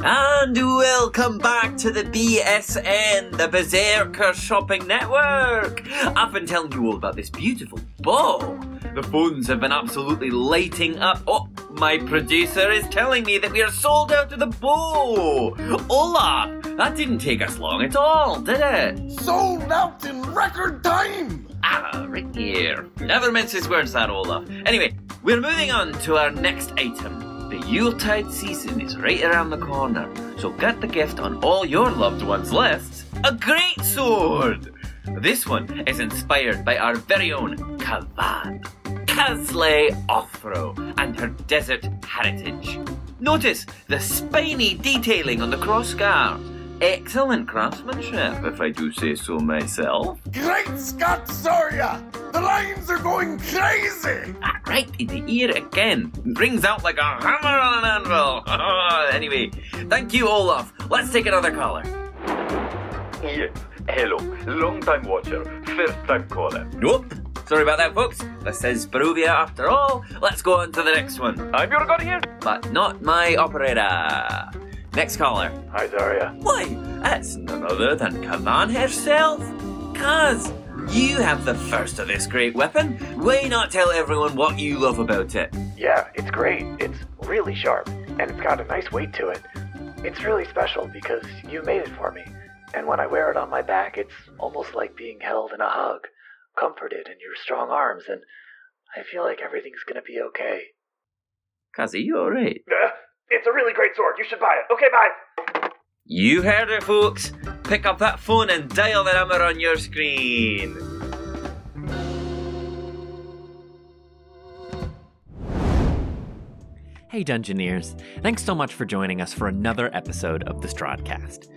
And welcome back to the BSN, the Berserker Shopping Network. I've been telling you all about this beautiful bow. The phones have been absolutely lighting up. Oh, my producer is telling me that we are sold out of the bow. Olaf, that didn't take us long at all, did it? Sold out in record time. Ah, right here. Never minces words, that Olaf. Anyway, we're moving on to our next item. The Yuletide season is right around the corner, so get the gift on all your loved ones' lists, a great sword! This one is inspired by our very own Kasle Othro and her desert heritage. Notice the spiny detailing on the crossguard. Excellent craftsmanship, if I do say so myself. Great Scott Soria! The lines are going crazy! Right in the ear again. Rings out like a hammer on an anvil. Anyway, thank you, Olaf. Let's take another caller. Yes, hello. Long time watcher, first time caller. Nope. Sorry about that, folks. This is Barovia after all. Let's go on to the next one. I'm your guardian. But not my operator. Next caller. Hi, Zarya. Why, it's none other than Kavan herself. Kaz, you have the first of this great weapon. Why not tell everyone what you love about it? Yeah, it's great. It's really sharp, and it's got a nice weight to it. It's really special because you made it for me, and when I wear it on my back, it's almost like being held in a hug, comforted in your strong arms, and I feel like everything's gonna be okay. Kaz, are you alright? It's a really great sword. You should buy it. Okay, bye. You heard it, folks. Pick up that phone and dial the number on your screen. Hey Dungeoneers, thanks so much for joining us for another episode of the Strahdcast.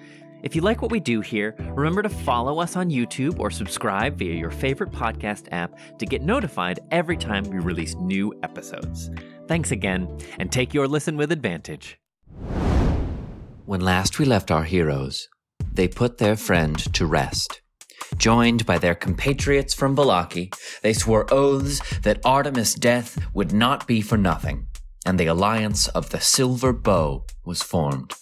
If you like what we do here, remember to follow us on YouTube or subscribe via your favorite podcast app to get notified every time we release new episodes. Thanks again, and take your listen with advantage. When last we left our heroes, they put their friend to rest. Joined by their compatriots from Balaki, they swore oaths that Artemis' death would not be for nothing, and the alliance of the Silver Bow was formed.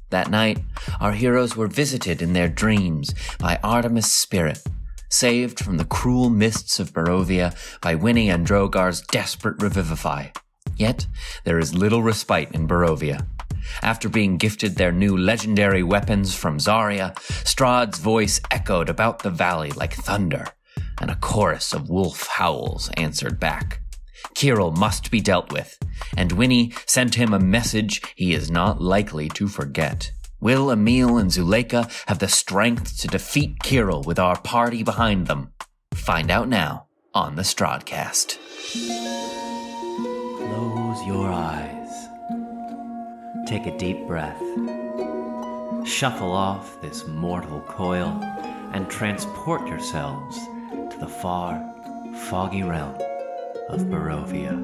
That night, our heroes were visited in their dreams by Artemis' spirit, saved from the cruel mists of Barovia by Winnie and Drogar's desperate revivify. Yet, there is little respite in Barovia. After being gifted their new legendary weapons from Zarya, Strahd's voice echoed about the valley like thunder, and a chorus of wolf howls answered back. Kiril must be dealt with, and Winnie sent him a message he is not likely to forget. Will Emil and Zuleika have the strength to defeat Kiril with our party behind them? Find out now on the Strahdcast. Close your eyes. Take a deep breath. Shuffle off this mortal coil and transport yourselves to the far, foggy realm of Barovia.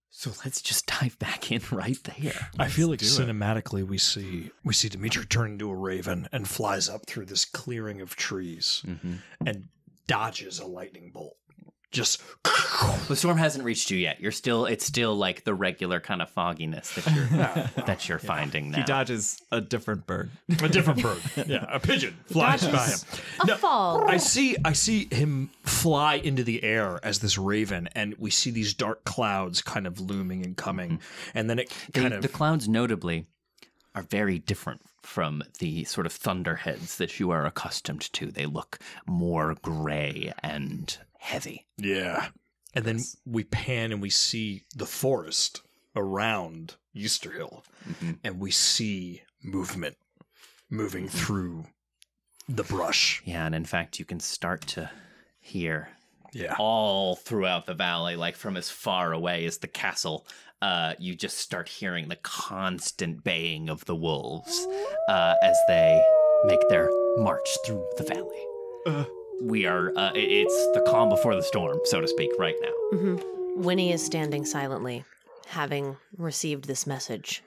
So let's just dive back in right there. I feel like cinematically we see Dimitri turn into a raven and flies up through this clearing of trees and dodges a lightning bolt. Just the storm hasn't reached you yet. It's still like the regular kind of fogginess that you're finding now. He dodges a different bird. A different bird. Yeah, a pigeon flies by him. A fall. I see him fly into the air as this raven, and we see these dark clouds kind of looming and coming, and then the clouds notably are very different from the sort of thunderheads that you are accustomed to. They look more gray and heavy. Yeah. And then we pan and we see the forest around Easterhill, and we see moving through the brush. Yeah, and in fact, you can start to hear all throughout the valley, like from as far away as the castle, you just start hearing the constant baying of the wolves as they make their march through the valley. We are, it's the calm before the storm, so to speak, right now. Winnie is standing silently, having received this message.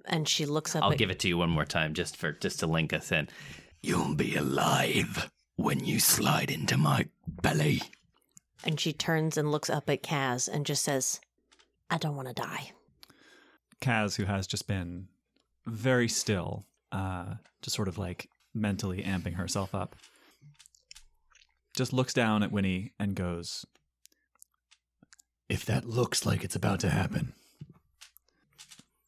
And she looks up I'll give it to you one more time, just to link us in. You'll be alive when you slide into my belly. And she turns and looks up at Kaz and just says, I don't want to die. Kaz, who has just been very still, just sort of like mentally amping herself up, just looks down at Winnie and goes, If that looks like it's about to happen,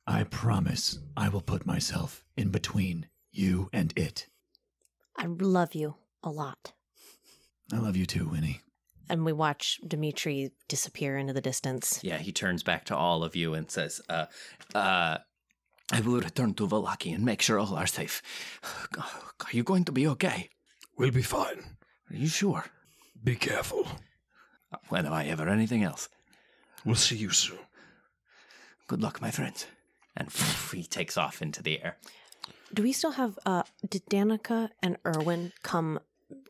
I promise I will put myself in between you and it. I love you a lot. I love you too, Winnie. And we watch Dimitri disappear into the distance. Yeah, he turns back to all of you and says, I will return to Vallaki and make sure all are safe. Are you going to be okay? We'll be fine. Are you sure? Be careful. When have I ever anything else? We'll see you soon. Good luck, my friends. And he takes off into the air. Do we still have, did Danica and Erwin come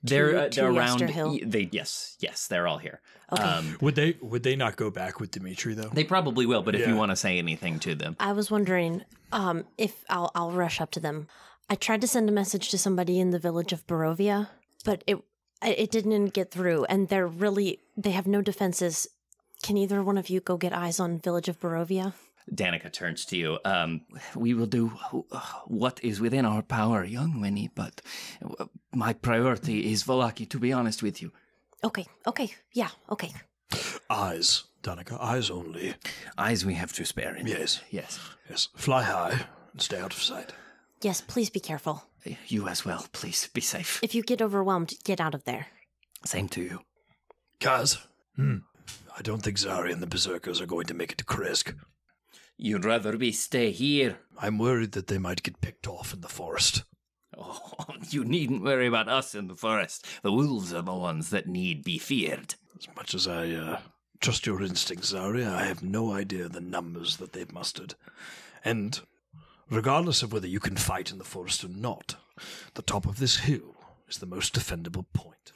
They're to around. Hill? Yes, they're all here. Okay. Would they not go back with Dimitri though? They probably will, but if you want to say anything to them, I was wondering if I'll rush up to them. I tried to send a message to somebody in the village of Barovia, but it didn't get through, and they have no defenses. Can either one of you go get eyes on village of Barovia? Danica turns to you. We will do what is within our power, young Winnie, but my priority is Vallaki, to be honest with you. Okay, yeah, okay. Eyes, Danica, eyes only. Eyes we have to spare. Yes. Yes. Fly high and stay out of sight. Yes, please be careful. You as well, please, be safe. If you get overwhelmed, get out of there. Same to you. Kaz, I don't think Zari and the Berserkers are going to make it to Kresk. You'd rather we stay here? I'm worried that they might get picked off in the forest. Oh, you needn't worry about us in the forest. The wolves are the ones that need be feared. As much as I trust your instincts, Zari, I have no idea the numbers that they've mustered. And regardless of whether you can fight in the forest or not, the top of this hill is the most defendable point.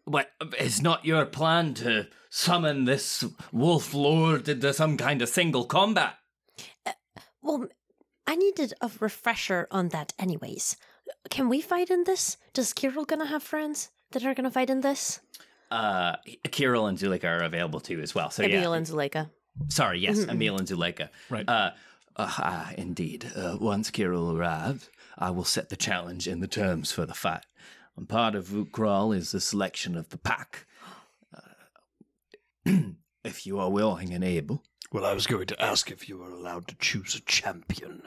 But it's not your plan to summon this wolf lord into some kind of single combat? Well, I needed a refresher on that anyways. Can we fight in this? Does Kiril gonna have friends that are gonna fight in this? Kiril and Zuleika are available too as well. So Emil and Zuleika. Sorry, yes, Emil and Zuleika. Right. Indeed. Once Kiril arrives, I will set the challenge and the terms for the fight. And part of Kral is the selection of the pack. If you are willing and able. Well, I was going to ask if you were allowed to choose a champion.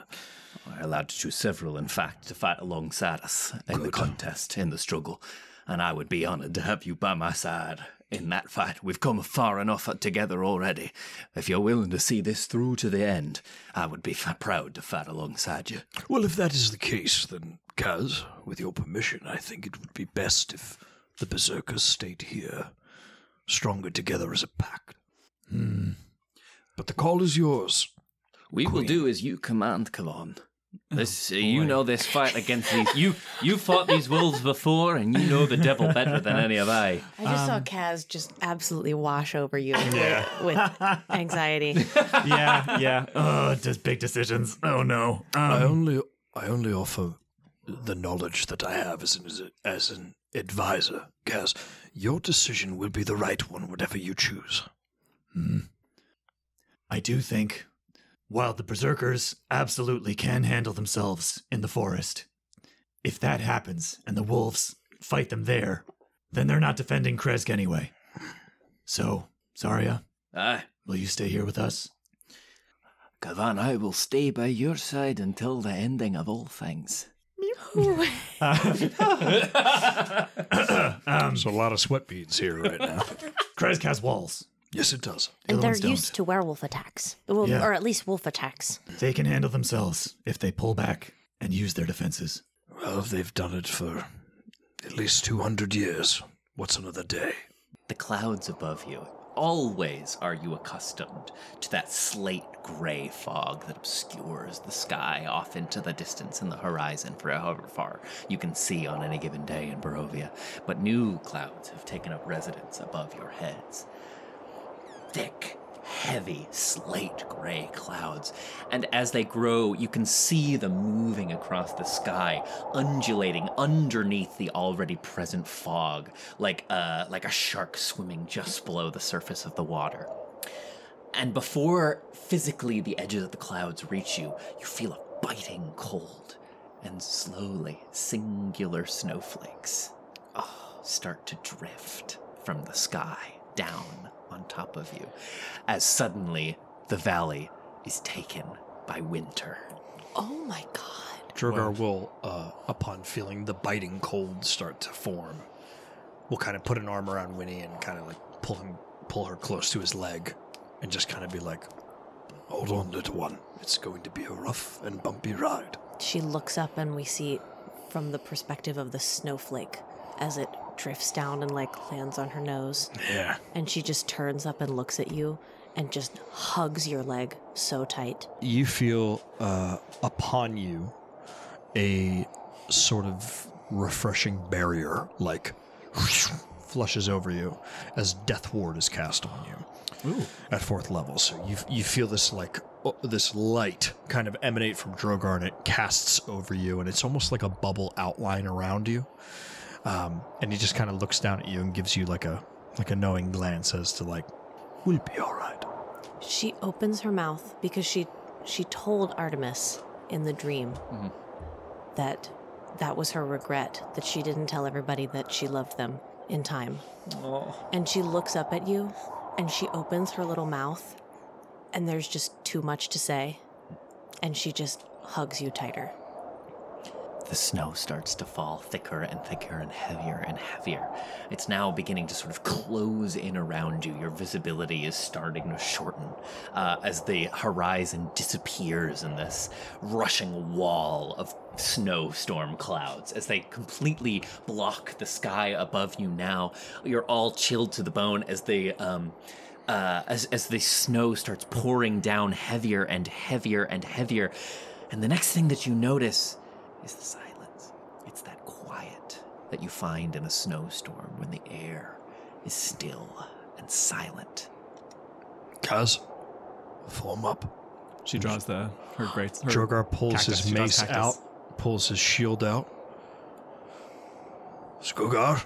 We're allowed to choose several, in fact, to fight alongside us in the contest, in the struggle. And I would be honored to have you by my side in that fight. We've come far enough together already. If you're willing to see this through to the end, I would be proud to fight alongside you. Well, if that is the case, then, Kaz, with your permission, I think it would be best if the Berserkers stayed here, stronger together as a pack. But the call is yours. We will do as you command, Kalon. This, you know this fight against these. You fought these wolves before, and you know the devil better than any of I. I just saw Kaz just absolutely wash over you with anxiety. Yeah. Oh, just big decisions. Oh no. I only offer the knowledge that I have as an advisor, Kaz. Your decision will be the right one, whatever you choose. I do think, while the Berserkers absolutely can handle themselves in the forest, if that happens and the wolves fight them there, then they're not defending Kresk anyway. So, Zarya, will you stay here with us? Kavan, I will stay by your side until the ending of all things. There's a lot of sweat beads here right now. Kresk has walls. Yes, it does. And they're used to werewolf attacks. Well, Yeah. or at least wolf attacks. They can handle themselves if they pull back and use their defenses. Well, they've done it for at least 200 years. What's another day? The clouds above you. Always are you accustomed to that slate gray fog that obscures the sky off into the distance in the horizon for however far you can see on any given day in Barovia. But new clouds have taken up residence above your heads. Thick, heavy, slate gray clouds. And as they grow, you can see them moving across the sky, undulating underneath the already present fog, like a shark swimming just below the surface of the water. And before physically the edges of the clouds reach you, you feel a biting cold, and slowly singular snowflakes start to drift from the sky down on top of you, as suddenly the valley is taken by winter. Oh my god. Drogar will, upon feeling the biting cold start to form, will kind of put an arm around Winnie and kind of like pull her close to his leg and just kind of be like, hold on, little one. It's going to be a rough and bumpy ride. She looks up and we see from the perspective of the snowflake as it drifts down and like lands on her nose. Yeah. And she just turns up and looks at you and just hugs your leg so tight. You feel upon you a sort of refreshing barrier, like flushes over you as Death Ward is cast on you. Ooh. At 4th level. So you feel this like this light kind of emanate from Drogar, and it casts over you, and it's almost like a bubble outline around you. And he just kind of looks down at you and gives you like a knowing glance as to like, we'll be all right. She opens her mouth because she told Artemis in the dream that was her regret, that she didn't tell everybody that she loved them in time. Oh. And she looks up at you and she opens her little mouth and there's just too much to say. And she just hugs you tighter. The snow starts to fall thicker and thicker and heavier. It's now beginning to sort of close in around you. Your visibility is starting to shorten as the horizon disappears in this rushing wall of snowstorm clouds. As they completely block the sky above you now, you're all chilled to the bone as the as the snow starts pouring down heavier and heavier and heavier. And the next thing that you notice is the silence. It's that quiet that you find in a snowstorm when the air is still and silent. Kaz, form up. She draws her Drogar pulls cactus. his mace out, pulls his shield out. Skogr,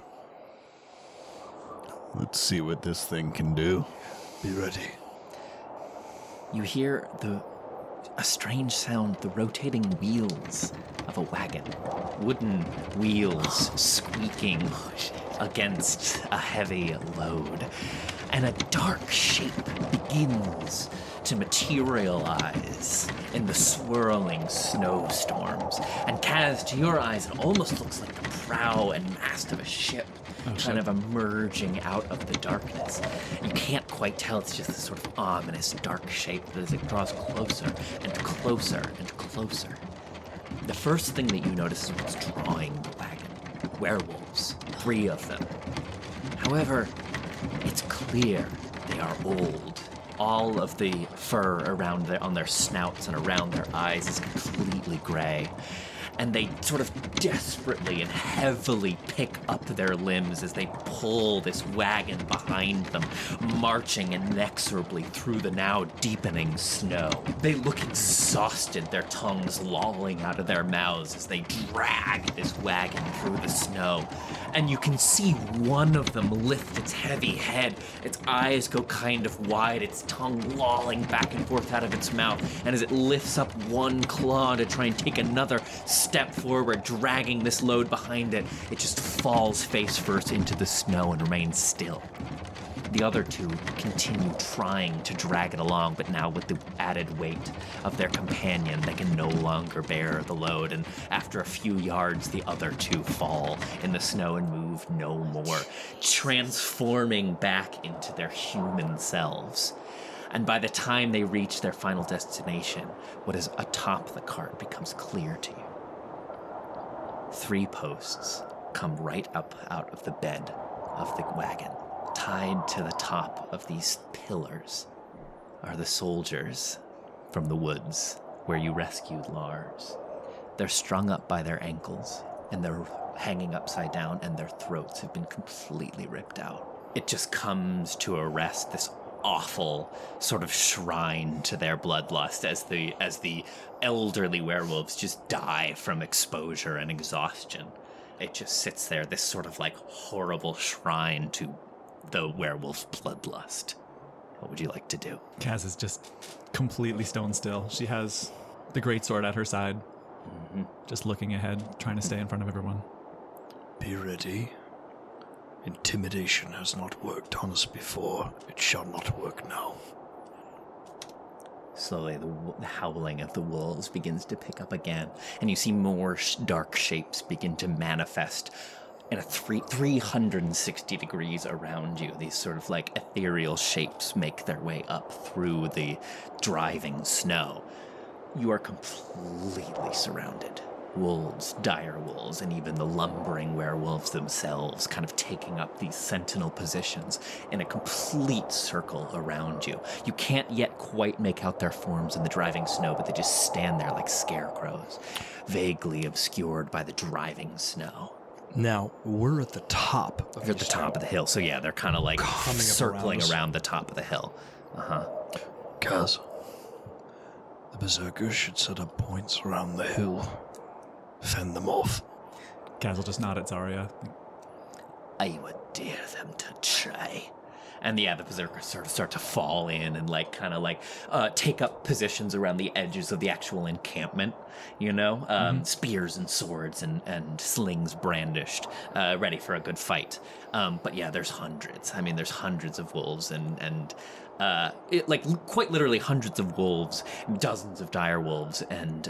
let's see what this thing can do. Be ready. You hear a strange sound, the rotating wheels of a wagon. Wooden wheels squeaking against a heavy load. And a dark shape begins to materialize in the swirling snowstorms. And Kaz, to your eyes, it almost looks like the prow and mast of a ship kind of emerging out of the darkness. You can't quite tell, it's just this sort of ominous dark shape that as it draws closer and closer and closer. The first thing that you notice is what's drawing the wagon. Werewolves. 3 of them. However, it's clear they are old. All of the fur around on their snouts and around their eyes is completely gray. And they sort of desperately and heavily pick up their limbs as they pull this wagon behind them, marching inexorably through the now deepening snow. They look exhausted, their tongues lolling out of their mouths as they drag this wagon through the snow. And you can see one of them lift its heavy head, its eyes go kind of wide, its tongue lolling back and forth out of its mouth. And as it lifts up one claw to try and take another step forward, dragging this load behind it, it just falls face first into the snow and remains still. The other 2 continue trying to drag it along, but now with the added weight of their companion, they can no longer bear the load, and after a few yards, the other 2 fall in the snow and move no more, transforming back into their human selves. And by the time they reach their final destination, what is atop the cart becomes clear to you. 3 posts come right up out of the bed of the wagon. Tied to the top of these pillars are the soldiers from the woods where you rescued Lars. They're strung up by their ankles, and they're hanging upside down, and their throats have been completely ripped out. It just comes to a rest, this awful sort of shrine to their bloodlust as the elderly werewolves just die from exposure and exhaustion. It just sits there, this sort of like horrible shrine to the werewolf bloodlust. What would you like to do? Kaz is just completely stone still. She has the greatsword at her side, just looking ahead, trying to stay in front of everyone. Be ready. Intimidation has not worked on us before. It shall not work now. Slowly, the howling of the wolves begins to pick up again, and you see more dark shapes begin to manifest in a 360 degrees around you. These sort of like ethereal shapes make their way up through the driving snow. You are completely surrounded. Wolves, dire wolves, and even the lumbering werewolves themselves kind of taking up these sentinel positions in a complete circle around you. You can't yet quite make out their forms in the driving snow, but they just stand there like scarecrows, vaguely obscured by the driving snow. Now, we're at the top. You're at the top of the hill, so yeah, they're kind of like circling around the top of the hill. Kaz, the berserkers should set up points around the hill. Fend them off. Kaz will just nod at Zarya. I would dare them to try. And yeah, the berserkers sort of start to fall in and take up positions around the edges of the actual encampment, spears and swords and slings brandished, ready for a good fight. But yeah, there's hundreds. I mean, there's hundreds of wolves and quite literally hundreds of wolves, dozens of dire wolves, and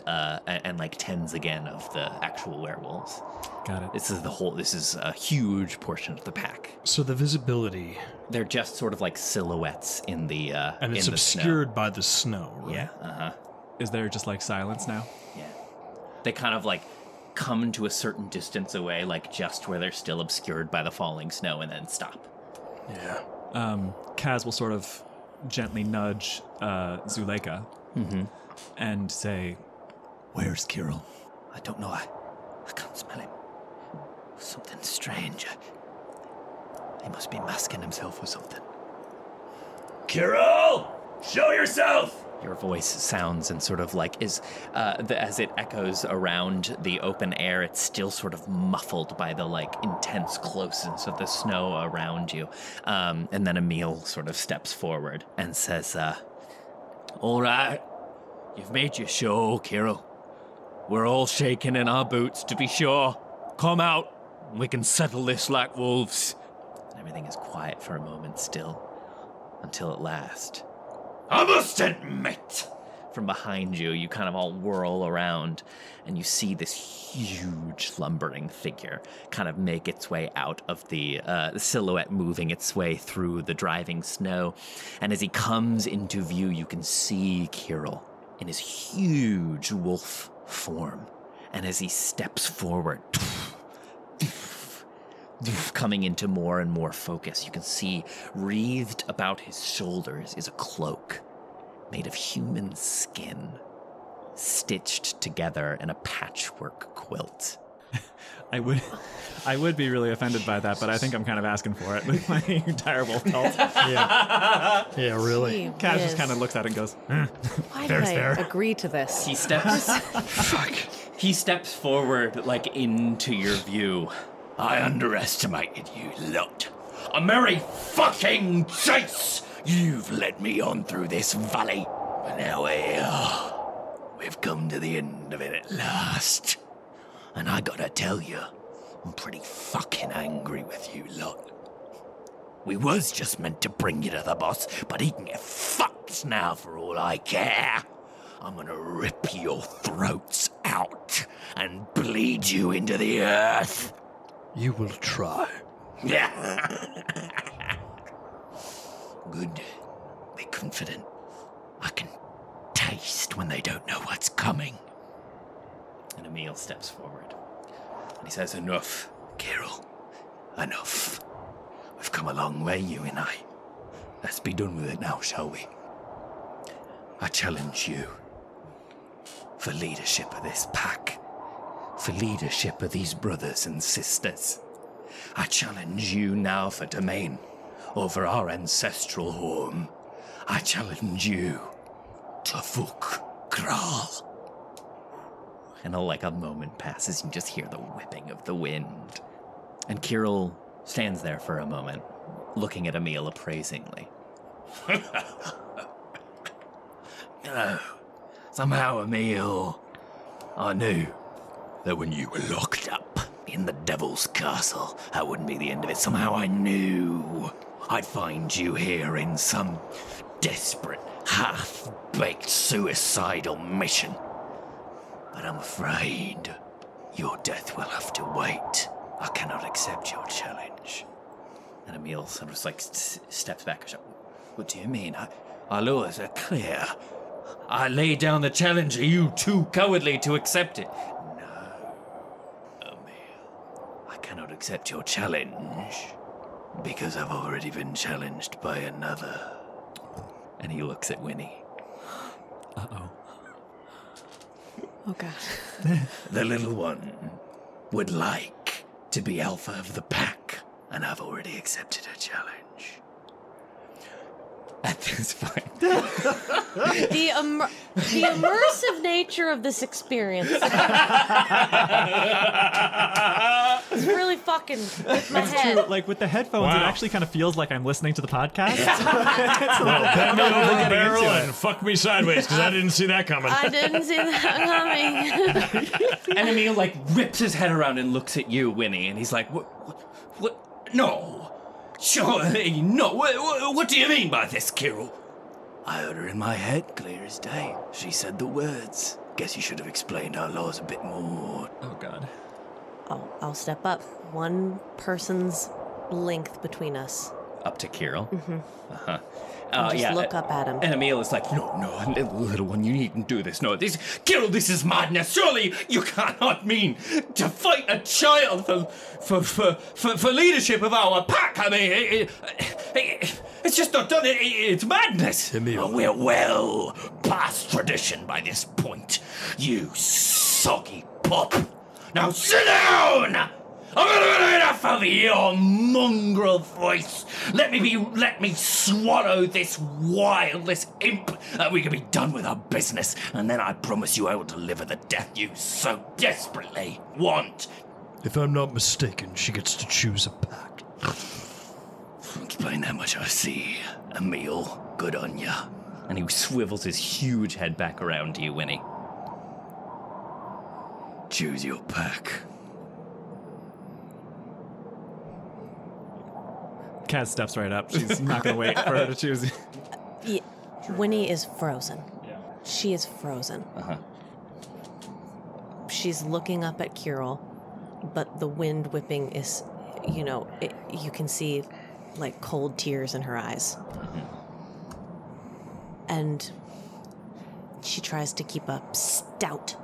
like tens again of the actual werewolves. Got it. This is a huge portion of the pack. So the visibility, they're just sort of like silhouettes in the and it's obscured by the snow, right? Yeah. Is there just like silence now? Yeah. They kind of like come to a certain distance away, like just where they're still obscured by the falling snow, and then stop. Yeah. Kaz will sort of gently nudge Zuleika and say, "Where's Kiril?" I don't know. I can't smell him. Something strange. He must be masking himself or something. Kiril! Show yourself! Your voice sounds and sort of like as it echoes around the open air, it's still sort of muffled by the like intense closeness of the snow around you. And then Emil sort of steps forward and says, all right, you've made your show, Kiril. We're all shaking in our boots to be sure. Come out, and we can settle this like wolves. And everything is quiet for a moment still, until at last, I must admit! From behind you, you kind of all whirl around, and you see this huge lumbering figure kind of make its way out of the silhouette, moving its way through the driving snow. And as he comes into view, you can see Kiril in his huge wolf form. And as he steps forward, coming into more and more focus, you can see wreathed about his shoulders is a cloak made of human skin, stitched together in a patchwork quilt. I would be really offended by that, but I think I'm kind of asking for it with my entire wolf cult. Yeah, really. Kaz just kind of looks at it and goes, Why did I agree to this? He steps... He steps forward, like, into your view. I underestimated you lot. A merry fucking chase! You've led me on through this valley, but now we've come to the end of it at last. And I gotta tell you, I'm pretty fucking angry with you lot. We was just meant to bring you to the boss, but he can get fucked now for all I care. I'm gonna rip your throats out and bleed you into the earth. You will try. Good. Be confident. I can taste when they don't know what's coming. And Emil steps forward. And he says, enough. Kiril, enough. We've come a long way, you and I. Let's be done with it now, shall we? I challenge you for leadership of this pack, for leadership of these brothers and sisters. I challenge you now for domain over our ancestral home. I challenge you to fuck Kral. And like a moment passes, you just hear the whipping of the wind. And Kiril stands there for a moment, looking at Emil appraisingly. No. Somehow, Emil, I knew that when you were locked up in the Devil's Castle, that wouldn't be the end of it. Somehow I knew I'd find you here in some desperate, half-baked suicidal mission. But I'm afraid your death will have to wait. I cannot accept your challenge. And Emil sort of like steps back. What do you mean? Our laws are clear. I lay down the challenge. Are you too cowardly to accept it? No, Emil. I cannot accept your challenge because I've already been challenged by another. And he looks at Winnie. Uh-oh. Oh, God. The little one would like to be alpha of the pack, and I've already accepted her challenge. At this point. The immersive nature of this experience is really fucking with my head. True. Like with the headphones, it actually kind of feels like I'm listening to the podcast. Bend me over the barrel and fuck me sideways because I didn't see that coming. I didn't see that coming. And Emil like rips his head around and looks at you, Winnie, and he's like, what? No. Sure, no. What do you mean by this, Kiril? I heard her in my head, clear as day. She said the words. Guess you should have explained our laws a bit more. Oh, God. I'll step up. One person's length between us. Up to Kiril? Mm-hmm. Uh-huh. Just look up at him. And Emil is like, no, little one, you needn't do this. No, Kiril, this is madness. Surely you cannot mean to fight a child for leadership of our pack. I mean, it's just not done. It's madness. Emil. We're well past tradition by this point. You soggy pup. Now sit down! I'm gonna enough of your mongrel voice. Let me swallow this imp, that we can be done with our business, and then I promise you I will deliver the death you so desperately want. If I'm not mistaken, she gets to choose a pack. Explain how much I see, Emil. Good on ya. And he swivels his huge head back around to you, Winnie. Choose your pack. Kaz steps right up. She's not going to wait for her to choose. Yeah, Winnie is frozen. Yeah. She is frozen. Uh-huh. She's looking up at Kiril, but the wind whipping is, you can see like cold tears in her eyes. Mm-hmm. And she tries to keep a stout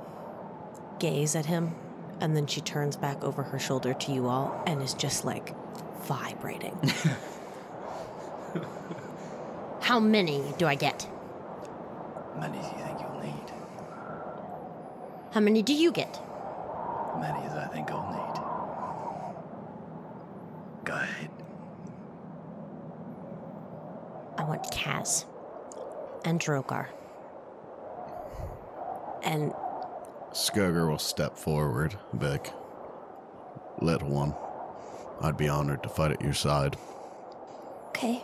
gaze at him, and then she turns back over her shoulder to you all and is just like vibrating. How many do I get? Many as you think you'll need. How many do you get? Many as I think I'll need. Go ahead. I want Kaz and Drogar. And Skogr will step forward, Vic. Little one. I'd be honored to fight at your side. Okay.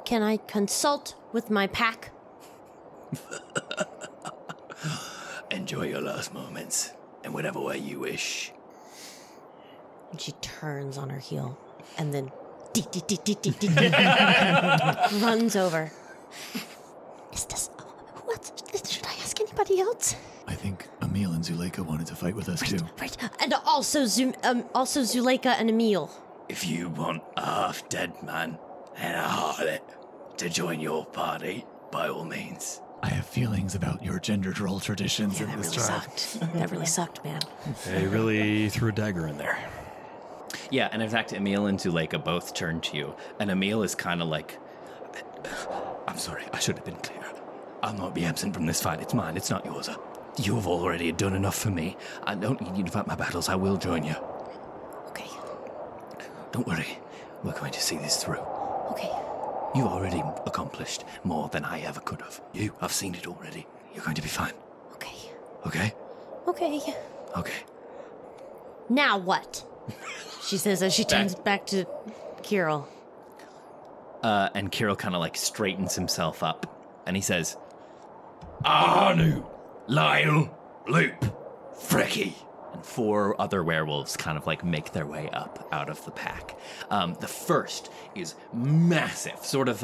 Can I consult with my pack? Enjoy your last moments, in whatever way you wish. And she turns on her heel, and then runs over. Should I ask anybody else? I think Emil and Zuleika wanted to fight with us too. Right, and also Zuleika and Emil. If you want a half-dead man and a harlot to join your party, by all means. I have feelings about your gendered role traditions in this tribe. That really sucked, man. They really threw a dagger in there. Yeah, and in fact, Emil and Zuleika both turn to you, and Emil is kind of like, I'm sorry, I should have been clear. I'll not be absent from this fight. It's mine, it's not yours. You have already done enough for me. I don't need you to fight my battles. I will join you. Okay. Don't worry. We're going to see this through. Okay. You've already accomplished more than I ever could have. I've seen it already. You're going to be fine. Okay. Okay? Okay. Okay. Now what? She says as she turns back to Kiril. And Kiril kind of like straightens himself up, and he says, Anu, Lyle, Loop, Frecky. And 4 other werewolves kind of like make their way up out of the pack. The first is massive, sort of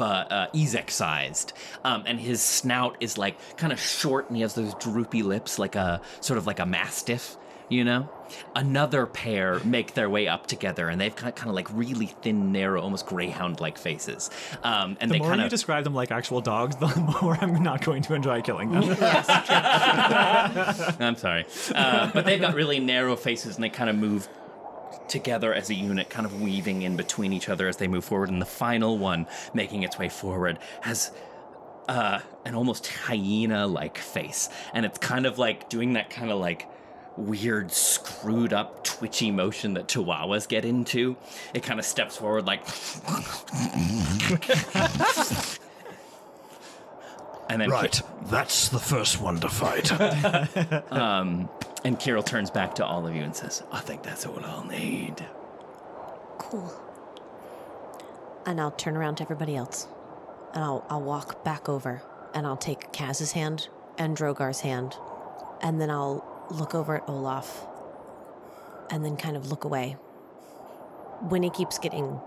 Ezek-sized, and his snout is like kind of short, and he has those droopy lips, like a sort of like a mastiff, you know? Another pair make their way up together, and they've kind of like really thin, narrow, almost greyhound-like faces. And the they more kind you describe them like actual dogs, the more I'm not going to enjoy killing them. I'm sorry. But they've got really narrow faces, and they kind of move together as a unit, kind of weaving in between each other as they move forward. And the final one, making its way forward, has an almost hyena-like face. And it's kind of like doing that kind of like weird, screwed up, twitchy motion that chihuahuas get into. It kind of steps forward like... and then right, that's the first one to fight. And Kiril turns back to all of you and says, I think that's all I'll need. Cool. And I'll turn around to everybody else. And I'll walk back over. And I'll take Kaz's hand and Drogar's hand. And then I'll look over at Olaf. And then kind of look away. Winnie keeps getting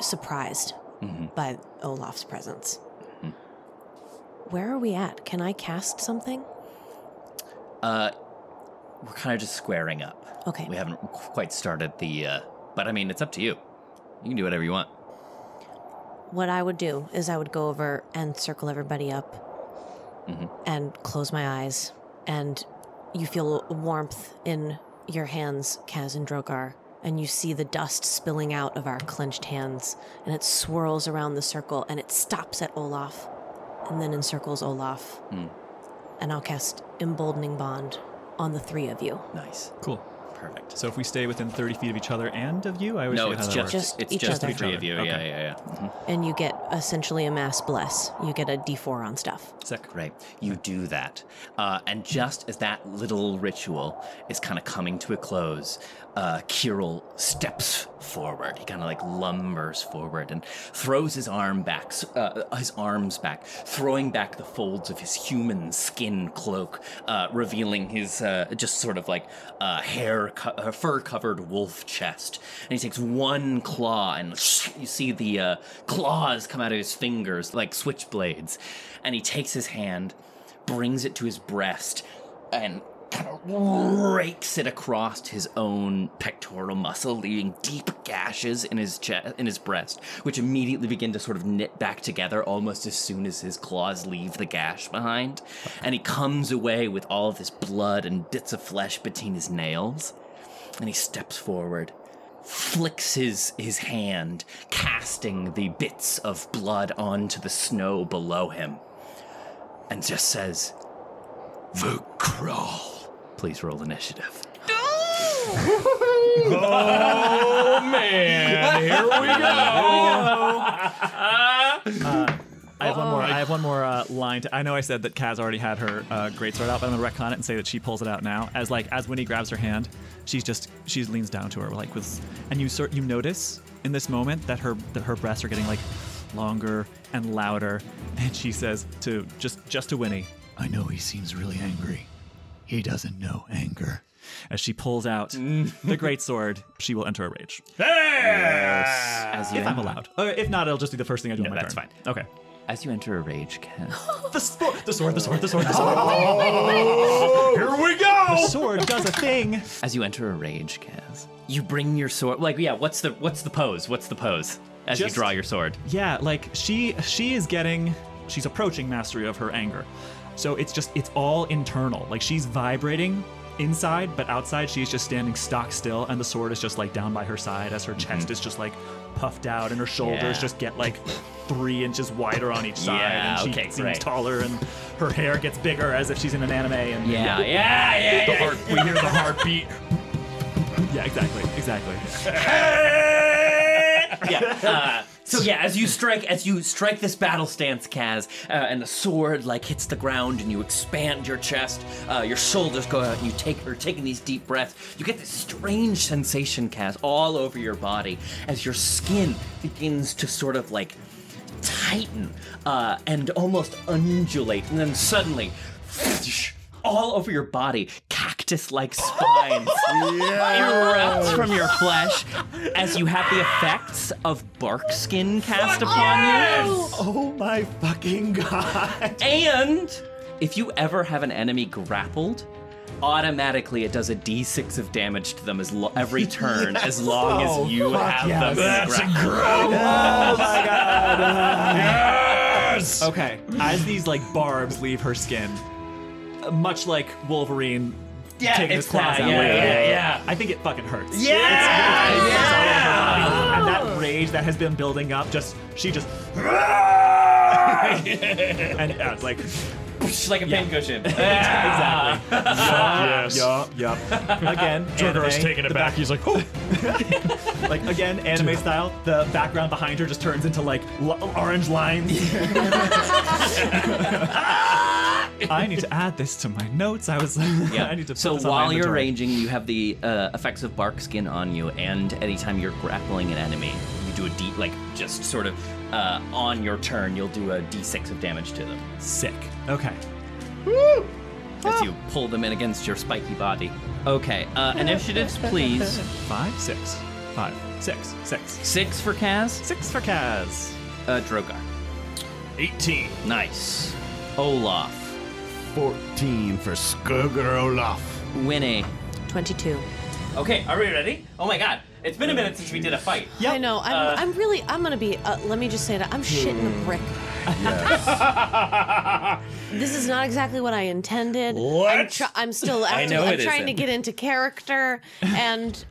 surprised by Olaf's presence. Where are we at? Can I cast something? We're kind of just squaring up. Okay. We haven't quite started the, but I mean, it's up to you. You can do whatever you want. What I would do is I would go over and circle everybody up and close my eyes. And you feel warmth in your hands, Kaz and Drogar. And you see the dust spilling out of our clenched hands. And it swirls around the circle and it stops at Olaf. And then encircles Olaf. And I'll cast Emboldening Bond on the 3 of you. Nice. Cool. Perfect. So if we stay within 30 feet of each other and of you, I always no, forget it's how that just works. it's just the 3 of you. Okay. Yeah. And you get essentially a mass bless. You get a D4 on stuff. Sick. Right. You do that. And just as that little ritual is kind of coming to a close, Kiril steps forward. He kind of like lumbers forward and throws his arms back, throwing back the folds of his human skin cloak, revealing his just sort of like fur-covered wolf chest. And he takes one claw, and you see the claws come out of his fingers like switchblades. And he takes his hand, brings it to his breast, and kind of rakes it across his own pectoral muscle, leaving deep gashes in his chest, in his breast, which immediately begin to sort of knit back together almost as soon as his claws leave the gash behind. And he comes away with all of this blood and bits of flesh between his nails. And he steps forward, flicks his hand, casting the bits of blood onto the snow below him, and just says, "The Kral." Please roll initiative. Oh, man. Here we go. I have one more line. I know I said that Kaz already had her greatsword out, but I'm gonna retcon it and say that she pulls it out now. As Winnie grabs her hand, she leans down to her and you notice in this moment that her breasts are getting like longer and louder, and she says to just to Winnie, I know he seems really angry. He doesn't know anger. As she pulls out the greatsword, she will enter a rage. Yes. If I'm allowed. If not, it'll just be the first thing I do on my turn. That's fine. Okay. As you enter a rage, Kaz. The sword. Oh, here we go. The sword does a thing. As you enter a rage, Kaz, you bring your sword. What's the pose? What's the pose as you draw your sword? Yeah, she's approaching mastery of her anger. So it's all internal. Like she's vibrating inside, but outside she's just standing stock still, and the sword is just like down by her side as her chest is just like puffed out, and her shoulders just get like 3 inches wider on each side, and she seems taller, and her hair gets bigger as if she's in an anime. And we hear the heartbeat. Yeah, exactly. So as you strike this battle stance, Kaz, and the sword hits the ground, and you expand your chest, your shoulders go out, and you're taking these deep breaths. You get this strange sensation, Kaz, all over your body as your skin begins to sort of tighten and almost undulate, and then suddenly, all over your body, cactus-like spines erupt from your flesh as you have the effects of bark skin cast upon you. Oh my fucking god. And if you ever have an enemy grappled, automatically it does a d6 of damage to them every turn as long as you have them. That's grappled. incredible. Oh my god. Yes! Okay, as these like barbs leave her skin, much like Wolverine taking his claws out. Yeah. I think it fucking hurts. Yeah! And that rage that has been building up, she just and it's like like a pincushion. exactly. Yes. Yup. Again, Drogar's taking it back. He's like, oh. Like again, anime style. The background behind her just turns into like orange lines. I need to add this to my notes. I need to. So while you're ranging, you have the effects of bark skin on you, and anytime you're grappling an enemy, you do a just sort of on your turn, you'll do a d6 of damage to them. Sick. Okay. Woo! As you pull them in against your spiky body. Okay, initiatives, please. 5, 6, 5, 6, 6. 6 for Kaz. 6 for Kaz. Drogar. 18. Nice. Olaf. 14 for Skogr Olaf. Winnie. 22. Okay, are we ready? Oh my god, it's been a minute since we did a fight. Yeah, I know. I'm gonna be. Let me just say that I'm shitting a brick. This is not exactly what I intended. What? I'm still. I know I'm it trying to isn't. get into character, and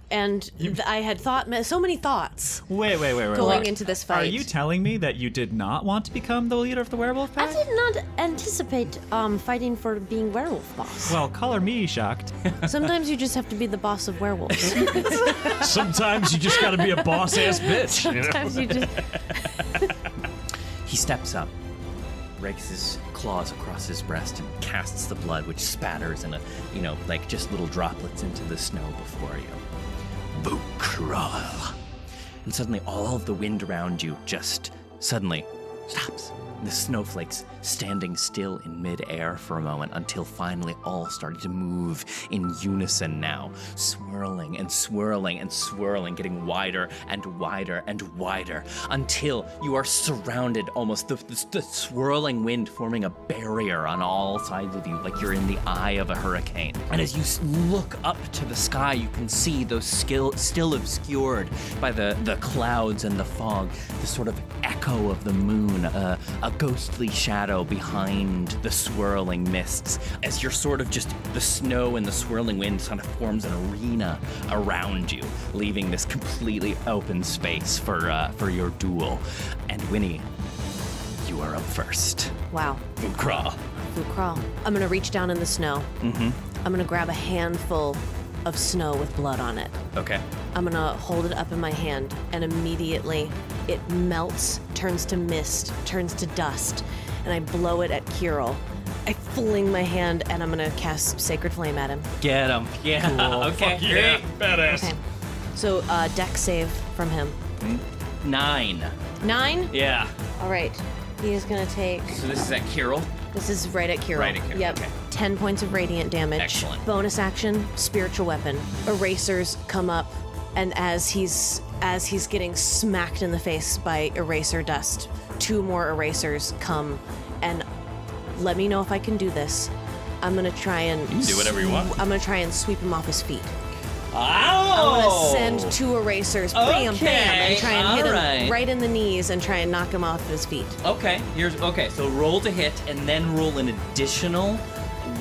I had so many thoughts. Wait. Going into this fight. Are you telling me that you did not want to become the leader of the werewolf pack? I did not anticipate fighting for being werewolf boss. Well, color me shocked. Sometimes you just have to be the boss of werewolves. Sometimes you just gotta be a boss-ass bitch. Sometimes you just. He steps up, rakes his claws across his breast, and casts the blood, which spatters in just little droplets into the snow before you. Boo, Kral. And suddenly all of the wind around you just suddenly stops. The snowflakes standing still in midair for a moment until finally all started to move in unison now, swirling and swirling and swirling, getting wider and wider and wider until you are surrounded, almost the swirling wind forming a barrier on all sides of you, like you're in the eye of a hurricane. And as you look up to the sky, you can see those still obscured by the clouds and the fog, the sort of echo of the moon, a ghostly shadow behind the swirling mists, as you're sort of just the snow and the swirling wind sort of forms an arena around you, leaving this completely open space for your duel. And Winnie, you are up first. Wow. Kral. I'm gonna reach down in the snow. Mm-hmm. I'm gonna grab a handful of snow with blood on it. Okay. I'm gonna hold it up in my hand, and immediately it melts, turns to mist, turns to dust, and I blow it at Kiril. I fling my hand, and I'm gonna cast Sacred Flame at him. Get him. Yeah. Cool. Okay. Fuck yeah. Badass. Okay. So, dex save from him. 9. 9? Yeah. All right. He is gonna take. So this is at Kiril? This is right at Kiril. Right at Kiril, Yep. okay. 10 points of radiant damage. Excellent. Bonus action, spiritual weapon. Erasers come up, and as he's getting smacked in the face by eraser dust, 2 more erasers come, and let me know if I can do this. I'm gonna try and. You can do whatever you want. I'm gonna try and sweep him off his feet. Oh! I'm gonna send 2 erasers, bam, Okay, bam, and try and hit him alright. right in the knees and try and knock him off his feet. Okay, so roll to hit and then roll an additional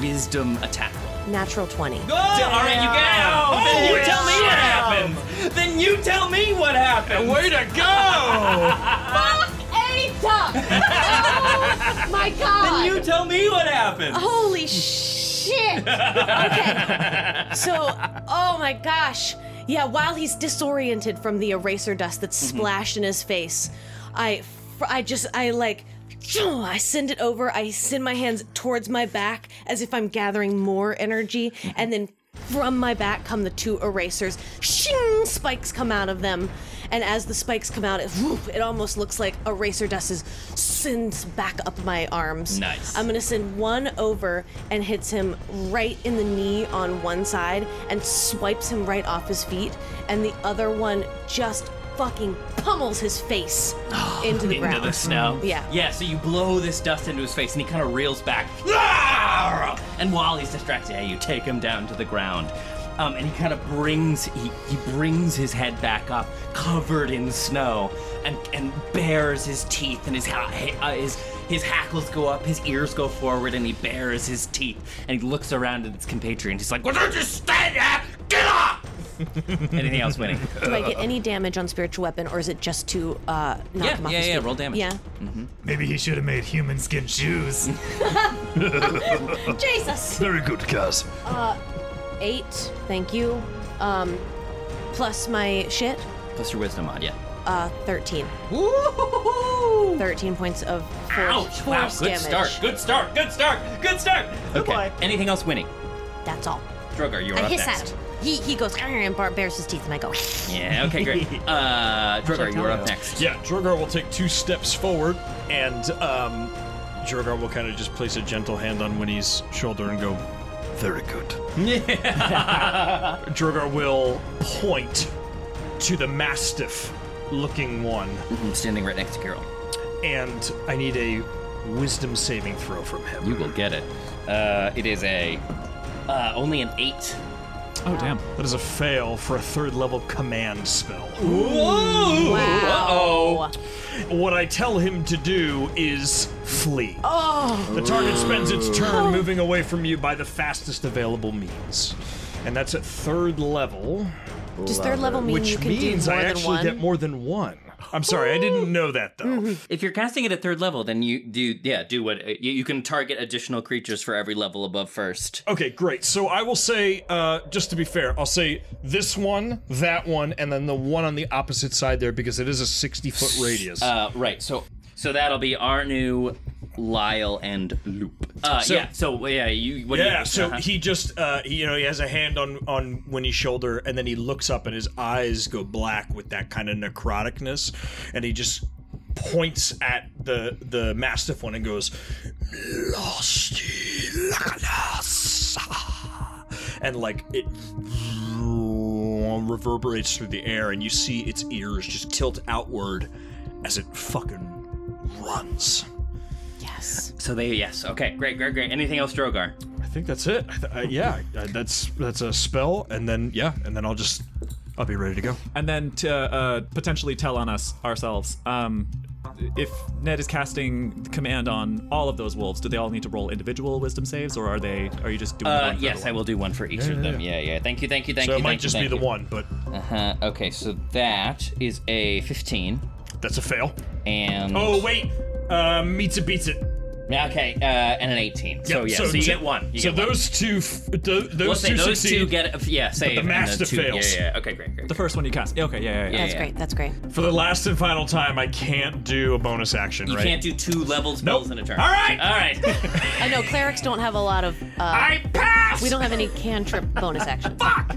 wisdom attack roll. Natural 20. Good! Alright, you go! Then you tell me what happened! Then you tell me what happened! Way to go! Fuck Ada! Oh my god! Then you tell me what happened! Holy shit! Okay. So, oh my gosh. Yeah, while he's disoriented from the eraser dust that's splashed in his face, I send it over. I send my hands towards my back as if I'm gathering more energy, and then from my back come the 2 erasers. Shing! Spikes come out of them, and as the spikes come out, it almost looks like eraser dust is sends back up my arms. Nice. I'm gonna send one over and hits him right in the knee on one side and swipes him right off his feet, and the other one just fucking pummels his face into the ground. Into the snow. Yeah. Yeah, so you blow this dust into his face and he kind of reels back. And while he's distracted, you take him down to the ground. And he kind of brings his head back up, covered in snow, and bares his teeth, and his hackles go up, his ears go forward, and he bares his teeth, and he looks around at his compatriot. He's like, "Well, don't just stand there! Get up!" Anything else, Winnie? Do I get any damage on spiritual weapon, or is it just to knock him off his feet? Roll damage. Yeah. Mm-hmm. Maybe he should have made human skin shoes. Jesus. Very good, Kaz. 8, thank you. Plus my shit. Plus your wisdom mod, yeah. 13. Woo! 13 points of force Good damage. Good start. Okay. Anything else, Winnie? That's all. Drogar, you're I up hiss next. at him. He goes and bares his teeth, and I go. Yeah. Okay. Great. Drogar, you're up next. Yeah, Drogar will take 2 steps forward, and Drogar will kind of just place a gentle hand on Winnie's shoulder and go, "Very good." Drogar will point to the Mastiff-looking one. Standing right next to Kiril. And I need a wisdom saving throw from him. You will get it. It is only an 8. Oh, damn. That is a fail for a 3rd level command spell. Ooh! Wow. Uh-oh. What I tell him to do is flee. Oh. The target spends its turn moving away from you by the fastest available means. And that's at 3rd level. Does 3rd level mean which you can means do more I than actually one? get more than one. I'm sorry, I didn't know that though. If you're casting it at 3rd level, then you do what you can target additional creatures for every level above first. Okay, great. So I will say, just to be fair, I'll say this one, that one, and then the one on the opposite side there because it is a 60-foot radius. Right. So that'll be Arnu, Lyle, and Loop. He just he has a hand on Winnie's shoulder, and then he looks up and his eyes go black with that kind of necroticness, and he just points at the Mastiff one and goes, and like it reverberates through the air, and you see its ears just tilt outward as it fucking runs. Yes. Okay, great. Anything else, Drogar? I think that's it. That's a spell, and then I'll be ready to go. And then to potentially tell on us ourselves, if Ned is casting command on all of those wolves, do they all need to roll individual wisdom saves, or are you just doing one for yes, I will do one for each of them. Yeah. Thank you. So it might just be the one, but okay, so that is a 15. That's a fail. And meets it, beats it. Okay, and an 18. So you get one. Those two succeed. Get save. But the Mastiff fails. Yeah. Okay, great. The first one you cast. Okay, yeah. That's great. For the last and final time, I can't do a bonus action, You right? can't do 2 level spells in a turn. All right. I know clerics don't have a lot of. I pass. We don't have any cantrip bonus actions. Fuck.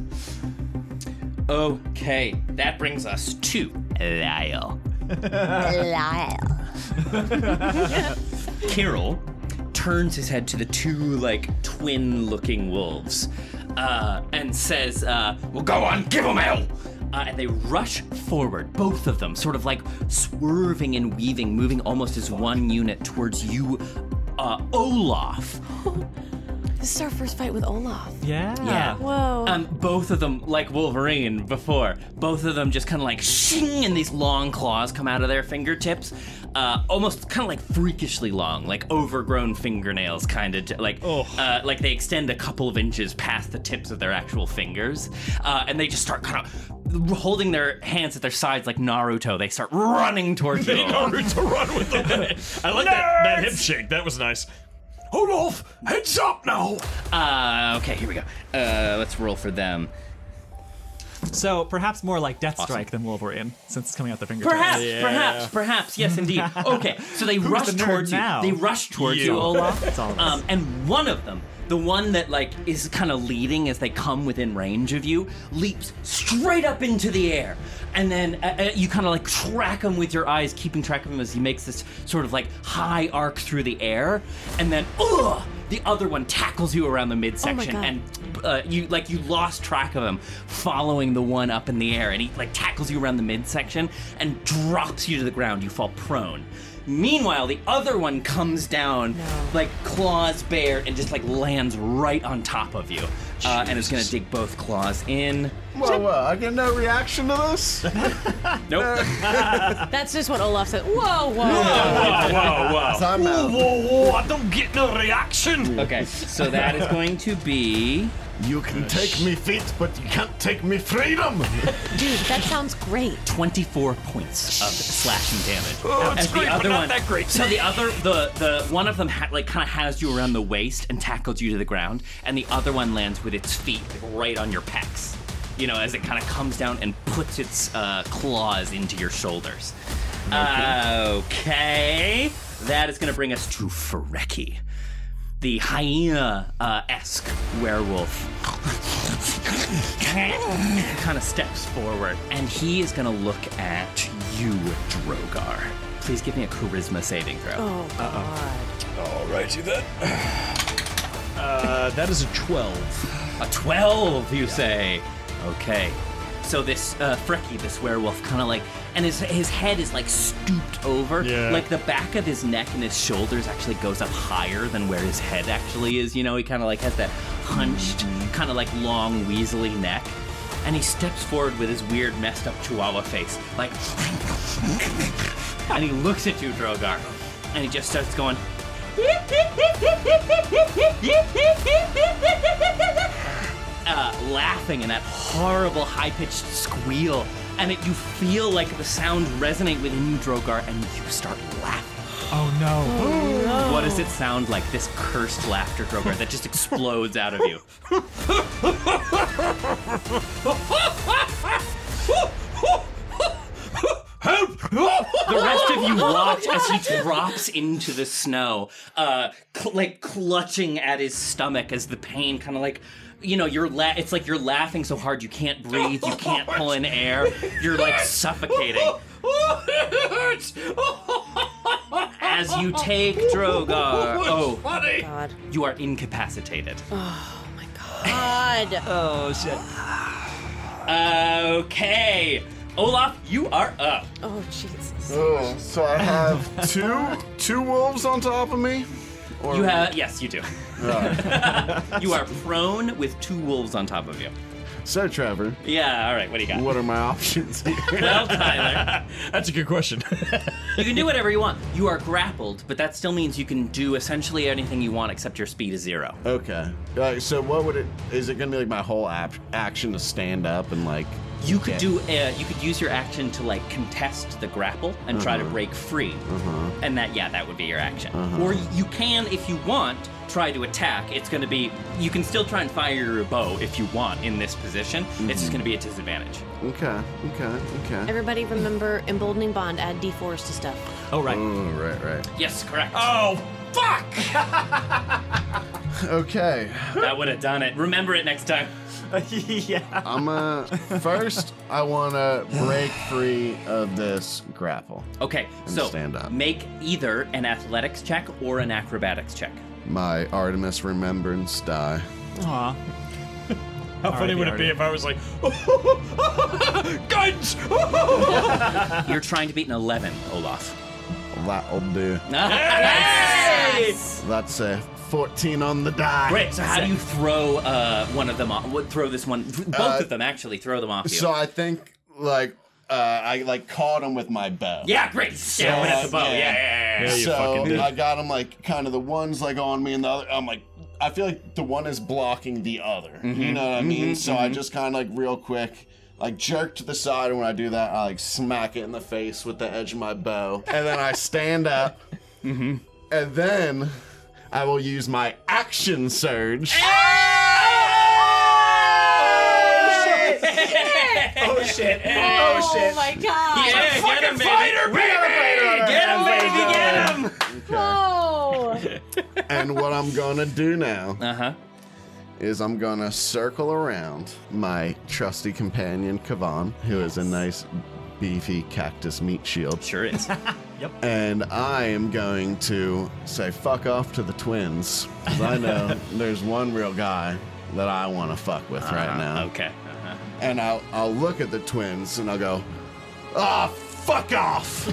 Okay, that brings us to Lyle. Kiril turns his head to the 2 twin-looking wolves and says, "Well, go on, give them hell!" And they rush forward, both of them, sort of like swerving and weaving, moving almost as one unit towards you, Olaf. This is our first fight with Olaf. Yeah. Whoa. Both of them, like Wolverine before, both of them just kind of like shing, and these long claws come out of their fingertips, almost kind of like freakishly long, like overgrown fingernails, kind of like they extend a couple of inches past the tips of their actual fingers, and they just start kind of holding their hands at their sides like Naruto. They start running towards you. Naruto run with them. I like that hip shake. That was nice. Olaf, heads up now! Okay, here we go. Let's roll for them. So perhaps more like Deathstrike than Wolverine, since it's coming out the fingertips. Perhaps, yes, indeed. Okay, so they rush towards you. They rush towards you, Olaf. That's all. And one of them the one that like is kind of leading as they come within range of you leaps straight up into the air, and then you kind of like track him with your eyes, keeping track of him as he makes this sort of like high arc through the air, and then the other one tackles you around the midsection, and you lost track of him, following the one up in the air, and he like tackles you around the midsection and drops you to the ground. You fall prone. Meanwhile, the other one comes down, like claws bare, and just like lands right on top of you, and is gonna dig both claws in. Whoa, I get no reaction to this? Nope. That's just what Olaf said. Whoa, whoa, whoa, I don't get no reaction. Okay, so that is going to be... You can take me feet, but you can't take me freedom! Dude, that sounds great. 24 points of slashing damage. Oh, it's great, but not that great. So the other, the one of them kind of has you around the waist and tackles you to the ground, and the other one lands with its feet right on your pecs. You know, as it kind of comes down and puts its claws into your shoulders. Okay. That is going to bring us to Frecky, the hyena-esque werewolf. Kind of steps forward, and he is going to look at you, Drogar. Please give me a charisma saving throw. Oh, God. Alrighty then. That is a 12. A 12, you say? Okay. So this Frecky, this werewolf, kind of like, and his head is like stooped over. Yeah. Like the back of his neck and his shoulders actually goes up higher than where his head actually is. You know, he kind of like has that hunched, kind of like long, weaselly neck. And he steps forward with his weird, messed up chihuahua face, like, and he looks at you, Drogar, and he just starts going, laughing in that horrible high-pitched squeal, and you feel like the sound resonate within you, Drogar, and you start laughing. Oh no. Oh, no. What does it sound like, this cursed laughter, Drogar, that just explodes out of you? Help! The rest of you watch as he drops into the snow, like clutching at his stomach as the pain kind of like, you know, it's like you're laughing so hard you can't breathe, you can't pull in air, you're like suffocating. It hurts! As you take Drogar, God. You are incapacitated. Oh my God. Oh shit. Okay, Olaf, you are up. Oh Jesus. Oh, so I have two wolves on top of me? Or You have, yes, you do. Right. You are prone with 2 wolves on top of you. So, Trevor. Yeah, all right, what do you got? What are my options here? Well, Tyler. That's a good question. You can do whatever you want. You are grappled, but that still means you can do essentially anything you want except your speed is 0. Okay. So what would is it going to be like my whole action to stand up and like... You could do. You could use your action to like contest the grapple and try to break free, and that would be your action. Or you can, if you want, try to attack. It's going to be. You can still try and fire your bow if you want in this position. It's just going to be a disadvantage. Okay. Everybody remember emboldening bond, add d4s to stuff. Oh right. Oh right. Yes, correct. Oh fuck! Okay. That would have done it. Remember it next time. Yeah. First I want to break free of this grapple. Okay, And so stand up. make either an athletics check or an acrobatics check. My Artemis remembrance die. Aw. How funny would it be if I was like, guns? You're trying to beat an 11, Olaf. That'll do. Yes! That's a 14 on the die. Great. So how do you throw one of them off? Throw this one. Both of them actually throw them off you. So I think like I like caught him with my bow. Yeah, great. Stabbing at the bow. Yeah. Yeah, you fucking So did. I got him like kind of the one's like on me and the other. I'm like I feel like the one is blocking the other. You know what I mean? So I just kind of like real quick. Like jerk to the side, and when I do that, I like smack it in the face with the edge of my bow, and then I stand up, and then I will use my action surge. Oh shit! Oh my God. Yeah, get him, baby. Fighter, baby! Get him, baby. Get him. Oh. And what I'm gonna do now is I'm gonna circle around my trusty companion, Kavan, who is a nice, beefy cactus meat shield. Sure is. Yep. And I am going to say fuck off to the twins, because I know there's one real guy that I want to fuck with right now. Okay. And I'll look at the twins and I'll go, fuck off!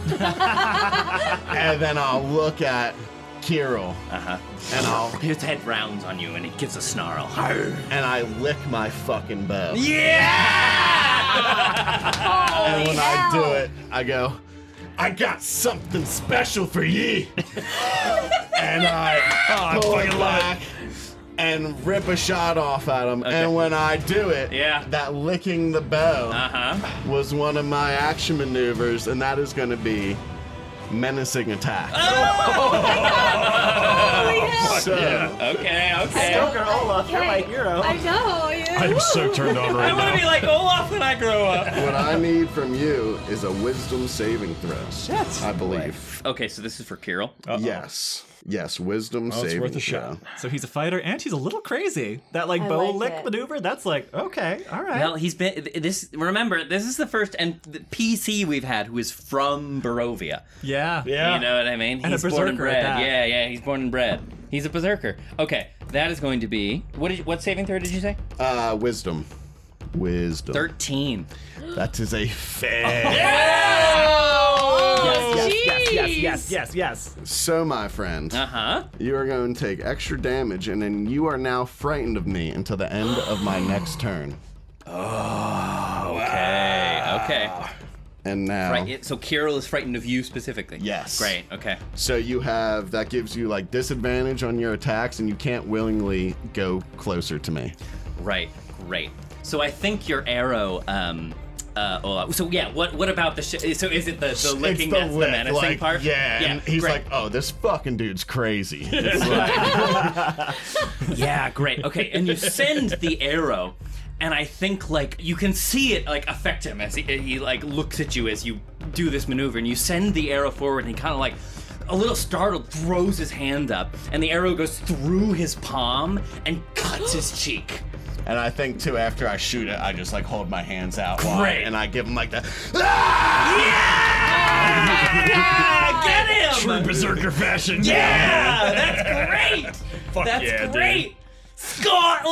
And then I'll look at Kiril. And his head rounds on you and he gives a snarl. And I lick my fucking bow. Yeah! And when I do it, I go, I got something special for ye. And I pull it back and rip a shot off at him. And when I do it, that licking the bow was one of my action maneuvers, and that is going to be menacing attack. Okay. Skogr, Olaf, you're my hero. I know. Yeah. I'm so turned on right I want to be like Olaf when I grow up. What I need from you is a wisdom saving throw. I believe. Okay, so this is for Kiril. Yes, wisdom saving it's worth a throw. shot. So he's a fighter and he's a little crazy. That bow lick maneuver, that's okay, all right. Well, he's been remember, this is the first PC we've had who is from Barovia. Yeah. You know what I mean? And He's a born and berserker at bred. that. Yeah, he's born and bred. He's a berserker. Okay, that is going to be what saving throw did you say? Wisdom. 13. That is a fail. Yes. So, my friend, you are going to take extra damage, and then you are now frightened of me until the end of my next turn. Okay. And now... So Kiril is frightened of you specifically? Yes. Great, okay. So you have... That gives you, disadvantage on your attacks, and you can't willingly go closer to me. Right, great. So I think your arrow... Olaf. So yeah, what about the so is it the licking that's the menacing part? Yeah, and he's great. like, oh, this fucking dude's crazy. Yeah, great. Okay, and you send the arrow, and I think you can see it affect him as he looks at you as you do this maneuver, and you send the arrow forward, and he kind of a little startled throws his hand up, and the arrow goes through his palm and cuts his cheek. And I think, too, after I shoot it, I just, hold my hands out Great. wide, and I give him, the... Yeah! Get him! True berserker fashion. Yeah! That's great! That's great! Dude. Scotland!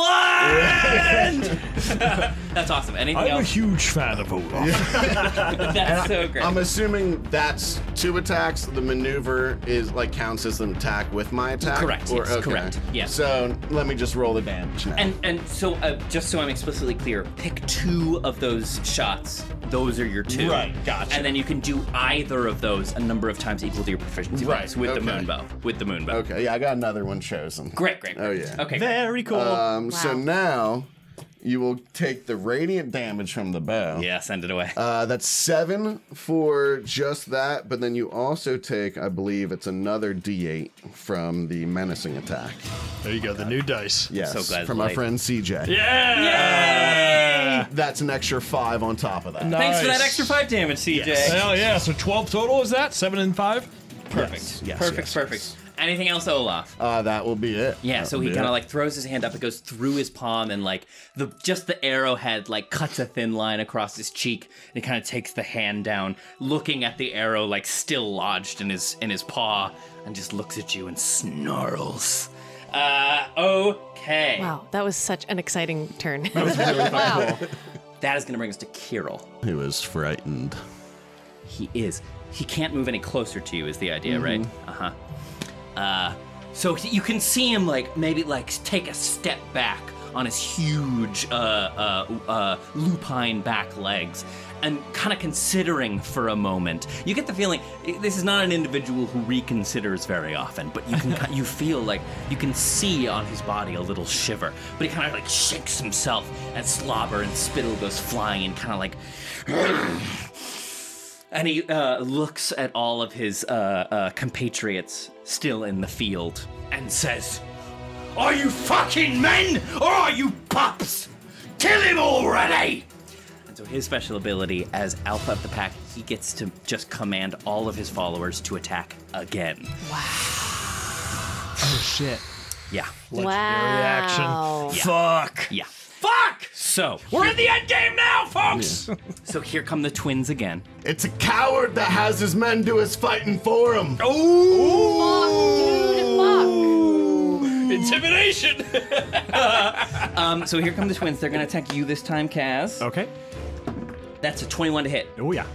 That's awesome. Anything else? I'm a huge fan of Olaf. That's so great. I'm assuming that's 2 attacks. The maneuver is counts as an attack with my attack. Correct. Yes, okay. correct. Yes. So let me just roll the damage now. And so just so I'm explicitly clear, pick 2 of those shots. Those are your 2. Right. Gotcha. And then you can do either of those a number of times equal to your proficiency bonus with the moonbow. With the moonbow. Okay. Yeah, I got another one chosen. Great. Oh yeah. Okay. Very cool. Wow. So now you will take the radiant damage from the bow. Yeah, send it away. That's 7 for just that, but then you also take, I believe it's another D8 from the menacing attack. There you go, the new dice. Yes, so glad from our friend CJ. Yeah! That's an extra 5 on top of that. Nice. Thanks for that extra 5 damage, CJ. Yes. Hell yeah, so 12 total is that? 7 and 5? Perfect. Yes, Perfect. yes. Anything else, Olaf? That will be it. Yeah, so he kind of throws his hand up, it goes through his palm, and the arrowhead cuts a thin line across his cheek, and he kind of takes the hand down, looking at the arrow still lodged in his paw, and just looks at you and snarls. Okay. Wow, that was such an exciting turn. That was really cool. That is going to bring us to Kiril. He was frightened. He is. He can't move any closer to you is the idea, right? So you can see him maybe take a step back on his huge lupine back legs and kind of considering for a moment. You get the feeling this is not an individual who reconsiders very often, but you can you feel you can see on his body a little shiver, but he kind of shakes himself and slobber and spittle goes flying and kind of and he looks at all of his compatriots still in the field and says, "Are you fucking men or are you pups? Kill him already!" And so his special ability as alpha of the pack, he gets to just command all of his followers to attack again. Wow. Oh shit. Yeah. Legendary action. Yeah. Fuck. Yeah. Fuck! So We're in the end game now, folks! So here come the twins again. It's a coward that has his men do his fighting for him. Intimidation! So here come the twins. They're gonna attack you this time, Kaz. Okay. That's a 21 to hit. Oh, yeah.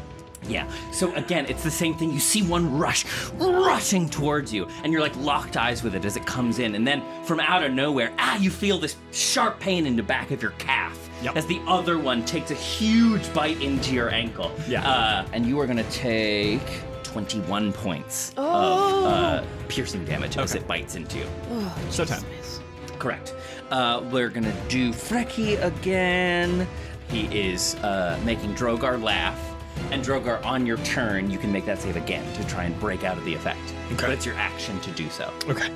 Yeah. So again, it's the same thing. You see one rushing towards you, and you're like locked eyes with it as it comes in, and then from out of nowhere, you feel this sharp pain in the back of your calf. Yep. As the other one takes a huge bite into your ankle. Yeah. And you are gonna take 21 points of piercing damage as it bites into you. So 10. Correct. We're gonna do Frecky again. He is making Drogar laugh. And Drogar, on your turn, you can make that save again to try and break out of the effect. Okay. But it's your action to do so. Okay.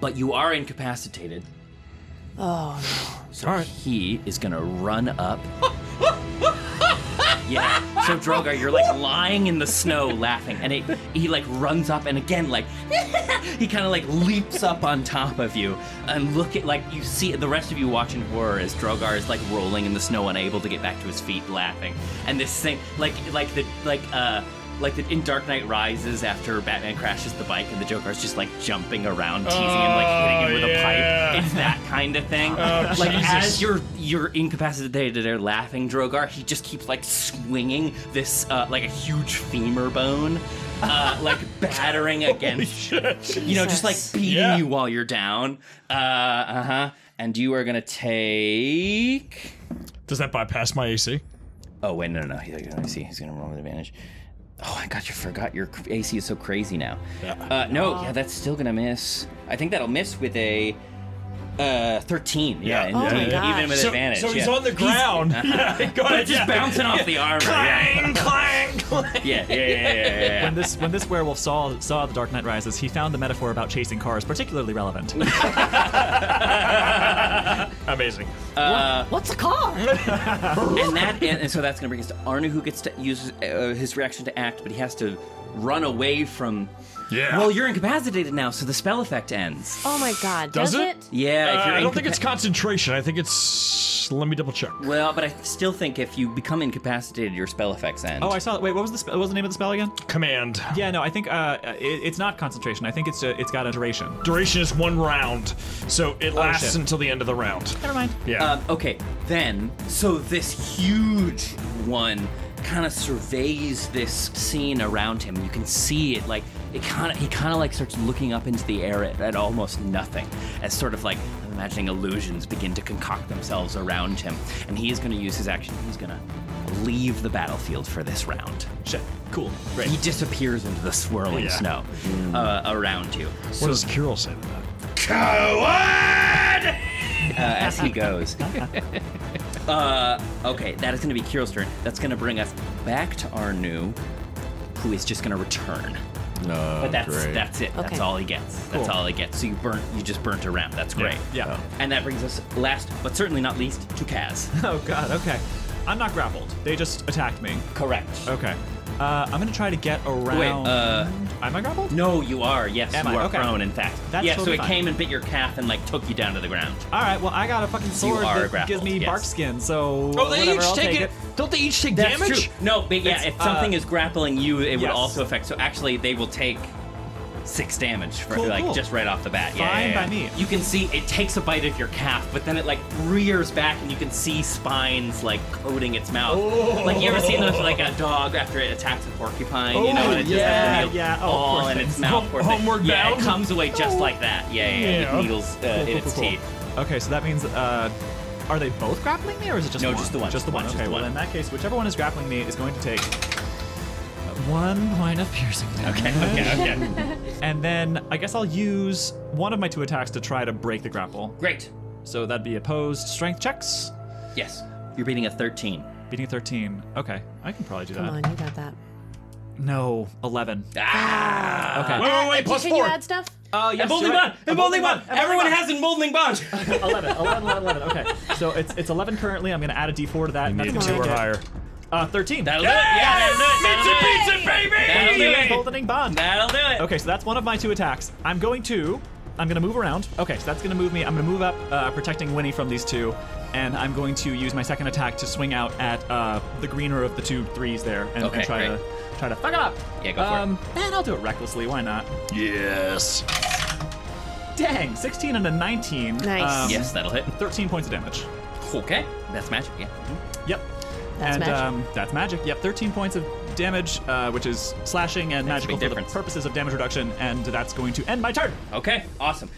But you are incapacitated. Oh, no. So he is gonna run up. Yeah. So Drogar, you're like lying in the snow laughing, and he like runs up, and again like he kind of like leaps up on top of you, and look at like you see the rest of you watching horror as Drogar is like rolling in the snow, unable to get back to his feet, laughing, and this thing like in Dark Knight Rises after Batman crashes the bike and the Joker's just like jumping around, teasing him, like hitting him with a pipe. It's that kind of thing. Like as you're incapacitated there laughing, Drogar, he just keeps like swinging this like a huge femur bone, like battering against, just like beating you while you're down. And you are gonna take. Does that bypass my AC? Oh wait, no. Let me see. He's gonna roll with advantage. Oh my god, you forgot your AC is so crazy now. Yeah. That's still gonna miss. I think that'll miss with a 13. Yeah, indeed. Even with advantage. So he's on the ground. But just bouncing off the armor. Clang, clang, clang. Yeah. When this werewolf saw The Dark Knight Rises, he found the metaphor about chasing cars particularly relevant. Amazing. What's a car? and so that's gonna bring us to Arnu, who gets to use his reaction to act, but he has to run away from. Yeah. Well, you're incapacitated now, so the spell effect ends. Oh my god. Does it? Yeah. If you're I don't think it's concentration. I think it's. Let me double check. Well, but I still think if you become incapacitated, your spell effects end. Oh, I saw it. Wait, what was the name of the spell again? Command. Yeah, no, I think it's not concentration. I think it's got a duration. Duration is 1 round, so it lasts until the end of the round. Never mind. Yeah. Okay, then, so this huge one kind of surveys this scene around him. You can see it like he kind of like starts looking up into the air at almost nothing, as sort of like I'm imagining illusions begin to concoct themselves around him, and he is going to use his action. He's going to leave the battlefield for this round. Shit. Cool. Great. He disappears into the swirling snow around you. What does Kiril say to that? Coward! As he goes. Okay, that is going to be Kiril's turn. That's going to bring us back to Arnu, who is just going to return. But that's it. Okay. That's all he gets. That's all he gets. So you just burnt a round. That's great. Yeah. And that brings us last, but certainly not least, to Kaz. Oh god. Okay. I'm not grappled. They just attacked me. Correct. Okay. I'm gonna try to get around. Wait, am I grappled? No, you are. Yes, Am you I? are Okay. prone, in fact. That's yeah, totally so it fine. came and bit your calf and like took you down to the ground. All right. Well, I got a fucking sword are that grappled, gives me yes. bark skin. So Oh, they whatever, each I'll take take it. Don't they each take That's damage? true. No, but yeah, It's, if something is grappling you, it would yes. also affect. So actually, they will take 6 damage for Cool, like cool. just right off the bat. Fine by me. You can see it takes a bite of your calf, but then it like rears back, and you can see spines like coating its mouth. Like you ever seen those like a dog after it attacks a porcupine, you know, and it just has the needle all in its mouth. Poor thing. Homeward yeah, bound? it comes away just like that. Yeah. With needles in its teeth. Okay, so that means are they both grappling me, or is it just No, one? just the one. Just the one. Just Okay. the Well, one. in that case, whichever one is grappling me is going to take 1 point of piercing damage. Okay. And then I guess I'll use one of my 2 attacks to try to break the grapple. Great. So that'd be opposed strength checks. Yes. You're beating a 13. Beating a 13. Okay, I can probably do Come that. on, you got that. No, 11. Ah! Okay. Wait, plus Can 4. you add stuff? Oh, yes. Emboldening bond! Emboldening bond! Everyone has emboldening bond! 11. Okay. So it's 11 currently. I'm going to add a d4 to that. You That's need gonna 2 make or it, higher. 13. That'll do it. Yeah, that'll do it. Pizza, baby! That'll do it. Emboldening bond. That'll do it. Okay, so that's one of my 2 attacks. I'm gonna move around. Okay, so that's gonna move me. I'm gonna move up, protecting Winnie from these 2, and I'm going to use my second attack to swing out at the greener of the 2 3s there, and try to fuck it up. Yeah, go for it. And I'll do it recklessly. Why not? Yes. Dang, 16 and a 19. Nice. Yes, that'll hit. 13 points of damage. Okay, that's magic. Yeah. Yep. That's magic. That's magic. Yep, 13 points of damage, which is slashing and magical for the purposes of damage reduction, and that's going to end my turn. Okay, awesome.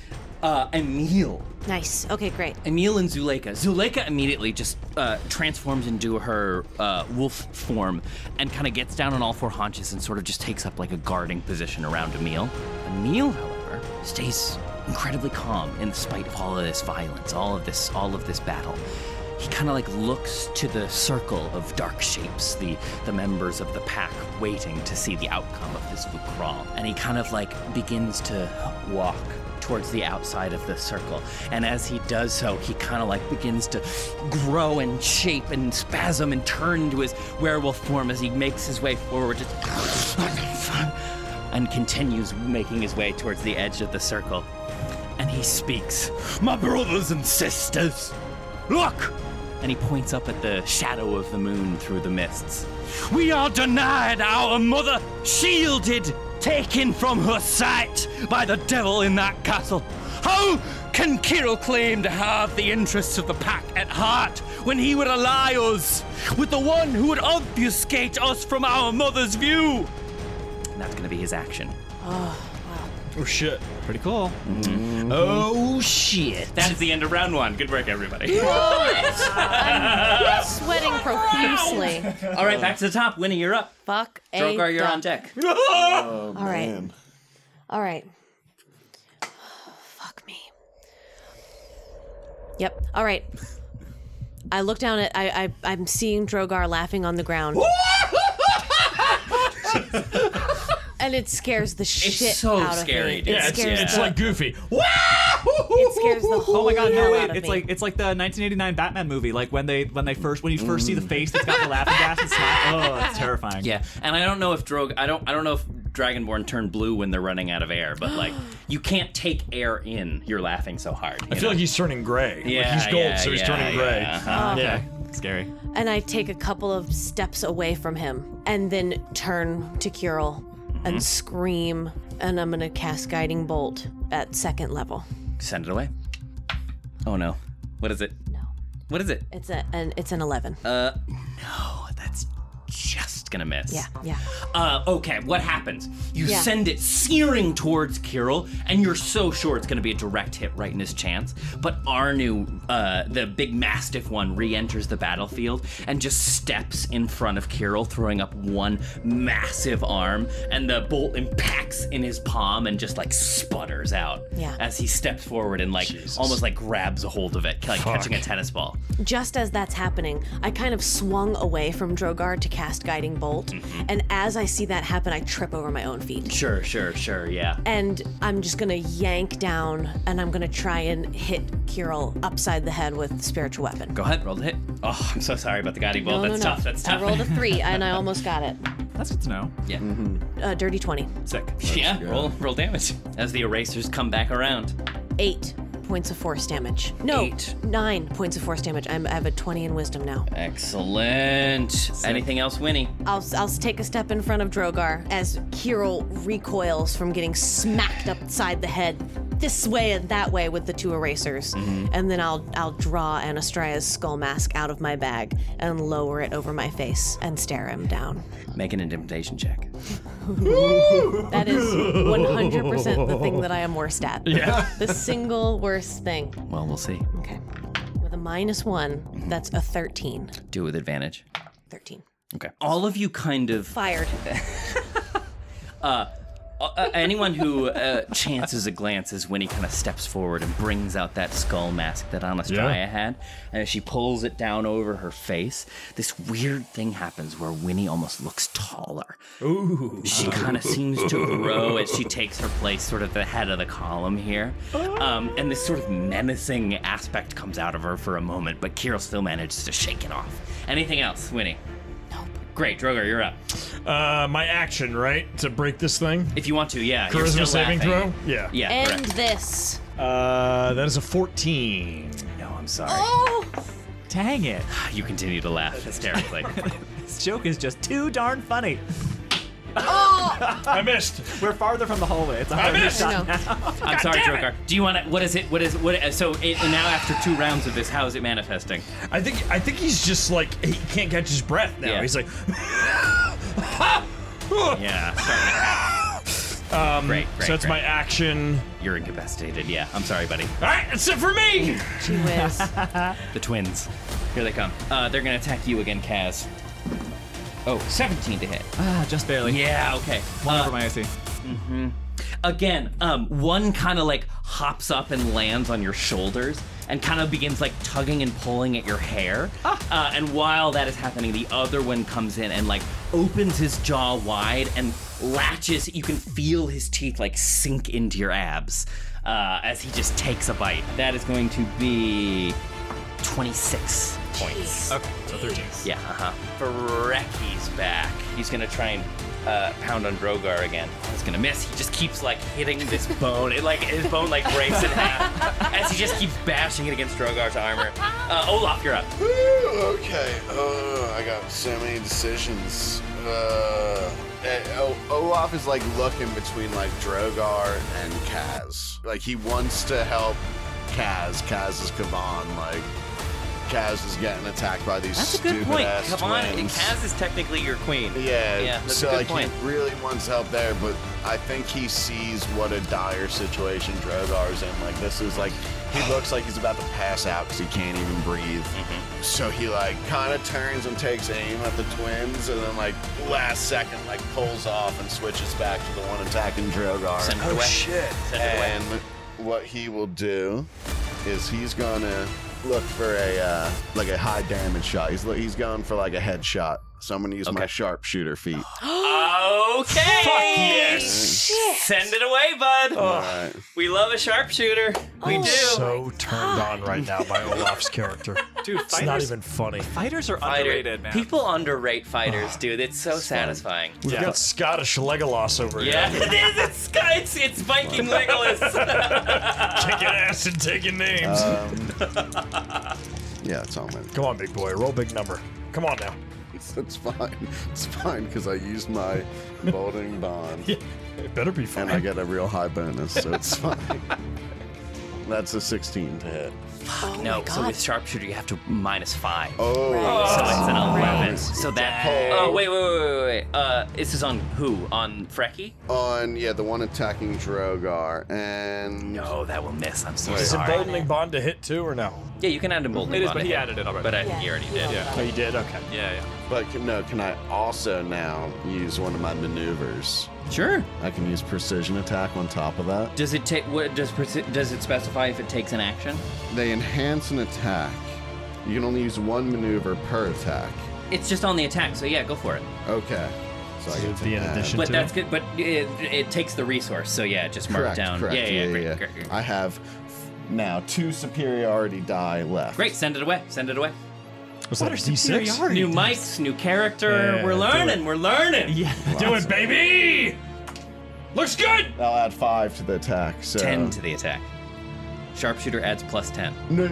Emil. Nice. Okay, great. Emil and Zuleika. Zuleika immediately just transforms into her wolf form and kind of gets down on all 4 haunches and sort of just takes up like a guarding position around Emil. Emil, however, stays incredibly calm in spite of all of this violence, all of this battle. He kind of like looks to the circle of dark shapes, the members of the pack waiting to see the outcome of this Kral. And he kind of like begins to walk towards the outside of the circle. And as he does so, he kind of like begins to grow and shape and spasm and turn into his werewolf form as he makes his way forward and continues making his way towards the edge of the circle. And he speaks, "My brothers and sisters, look!" And he points up at the shadow of the moon through the mists. "We are denied our mother, shielded, taken from her sight by the devil in that castle. How can Kiril claim to have the interests of the pack at heart when he would ally us with the one who would obfuscate us from our mother's view?" And that's going to be his action. Oh, shit. Pretty cool. Mm-hmm. Oh, shit. That's the end of round 1. Good work, everybody. I'm sweating profusely. All right, back to the top. Winnie, you're up. Fuck a Drogar, you're duck. on deck. Oh, All right. man. All right. Fuck me. Yep. All right. I look down at. I'm seeing Drogar laughing on the ground. And it scares the shit so out scary, of me. dude. It Yeah, scares it's the, like Goofy. It scares the whole Oh my god, no hell wait, out of it's me. like the 1989 Batman movie, like when you first see the face that's got the laughing gas and smile. Oh, it's terrifying. Yeah, and I don't know if I don't know if Dragonborn turn blue when they're running out of air, but like you can't take air in. You're laughing so hard. I feel like he's turning gray. Yeah, like he's gold, so he's turning gray. Yeah. Yeah. Scary. And I take a couple of steps away from him and then turn to Kiril and scream, and I'm gonna cast Guiding Bolt at 2nd level. Send it away. Oh no. What is it? No. What is it? It's an 11. No, that's just gonna miss. Yeah. Okay, what happens? You Yeah. send it searing towards Kiril, and you're so sure it's gonna be a direct hit right in his chance. But Arnu, the big mastiff one, re-enters the battlefield and just steps in front of Kiril, throwing up one massive arm, and the bolt impacts in his palm and just like sputters out. Yeah. As he steps forward and like almost like grabs a hold of it, like catching a tennis ball. Just as that's happening, I kind of swung away from Drogar to cast Guiding Bolt, and as I see that happen, I trip over my own feet. Sure, yeah. And I'm just gonna yank down, and I'm gonna try and hit Kiril upside the head with spiritual weapon. Go ahead, roll the hit. Oh, I'm so sorry about the guiding bolt. That's tough. That's tough. I rolled a 3, and I almost got it. That's good to know. Yeah. Dirty 20. Sick. Yeah, roll damage as the erasers come back around. 8 points of force damage. No, 8. 9 points of force damage. I have a 20 in wisdom now. Excellent. Anything else, Winnie? I'll take a step in front of Drogar as Kiril recoils from getting smacked upside the head this way and that way with the 2 erasers. And then I'll draw Anastraya's skull mask out of my bag and lower it over my face and stare him down. Make an intimidation check. That is 100% the thing that I am worst at. Yeah. The single worst thing. Well, we'll see. Okay. With a -1, that's a 13. Do it with advantage. 13. Okay. All of you kind of... Fired. Anyone who chances a glance as Winnie kind of steps forward and brings out that skull mask that Anastraya had, and as she pulls it down over her face, this weird thing happens where Winnie almost looks taller. Ooh. She kind of seems to grow as she takes her place sort of the head of the column here. And this sort of menacing aspect comes out of her for a moment, but Kiril still manages to shake it off. Anything else, Winnie? Nope. Great, Drogar, you're up. My action, right? To break this thing? If you want to, yeah. You're Charisma still saving laughing. throw? Yeah. Yeah, End correct. this. That is a 14. No, I'm sorry. Oh! Dang it. You continue to laugh hysterically. This joke is just too darn funny. Oh! I missed. We're farther from the hallway. It's a I harder missed. shot No. now. I'm sorry, Drogar. Do you want to? What is it? So now after 2 rounds of this, how is it manifesting? I think he's just like he can't catch his breath now. Yeah. He's like, Yeah, starting to happen. Great. So that's my action. You're incapacitated. Yeah, I'm sorry, buddy. All right, that's it for me. Gee whiz. The twins. Here they come. They're gonna attack you again, Kaz. Oh, 17 to hit. Just barely. Yeah, okay. One over my AC. Again, one kind of like hops up and lands on your shoulders and kind of begins like tugging and pulling at your hair. And while that is happening, the other one comes in and like opens his jaw wide and latches. You can feel his teeth like sink into your abs as he just takes a bite. That is going to be 26 points. Okay, so 13. Yeah, Frecky's back. He's gonna try and pound on Drogar again. He's gonna miss. He just keeps like hitting this bone. His bone like breaks in half as he just keeps bashing it against Drogar's armor. Olaf, you're up. Ooh, okay. I got so many decisions. Olaf is like looking between like Drogar and Kaz. Like he wants to help Kaz. Kaz is Kavan. Like Kaz is getting attacked by these That's a good stupid point. ass Come on, twins. Kaz is technically your queen. Yeah, that's so a good like point. he really wants help there, but I think he sees what a dire situation Drogar's in. Like this is like he looks like he's about to pass out because he can't even breathe. So he like kind of turns and takes aim at the twins, and then like last second like pulls off and switches back to the one attacking Drogar. Send it away. Shit! Send it away. And what he will do is he's gonna look for a like a high damage shot. He's going for like a headshot. So I'm gonna use my sharpshooter feat. Okay. Fuck yes. Send it away, bud. All right. We love a sharpshooter. We do. So turned on right now by Olaf's character. Dude, It's not even funny. Fighters are underrated, man. People underrate fighters, dude. It's so satisfying. We've got Scottish Legolas over Yeah, here. it is. It's Viking Legolas. Kicking ass and taking names. Yeah, it's all man. Come on, big boy. Roll big number. Come on now. It's fine. It's fine because I used my bolding bond. Yeah, it better be fine. And I get a real high bonus, so it's fine. That's a 16 to hit. Oh No, my so God. with sharpshooter you have to -5. Oh. So it's an 11. Right. So that. Oh wait. This is on who? On Frecky? On the one attacking Drogar, and No, that will miss. I'm so Is sorry. emboldening bond to hit too, or no? Yeah, you can add emboldening. It is, on but to he hit. added it already. But I think he already did. Yeah. Oh, you did? Okay. Yeah. But can I also now use one of my maneuvers? Sure. I can use precision attack on top of that. Does it take? What does it specify if it takes an action? They enhance an attack. You can only use one maneuver per attack. It's just on the attack. So yeah, go for it. Okay. So I get to be in add. addition But to that's it? good. But it takes the resource. So yeah, just mark Correct, it down. correct. Yeah. Great. I have now 2 superiority die left. Great. Send it away. Send it away. Was that a D6? New mics, new character. Yeah, we're do learning. it. We're learning. Yeah. Do it, baby! Looks good! I'll add 5 to the attack. So 10 to the attack. Sharpshooter adds +10. No.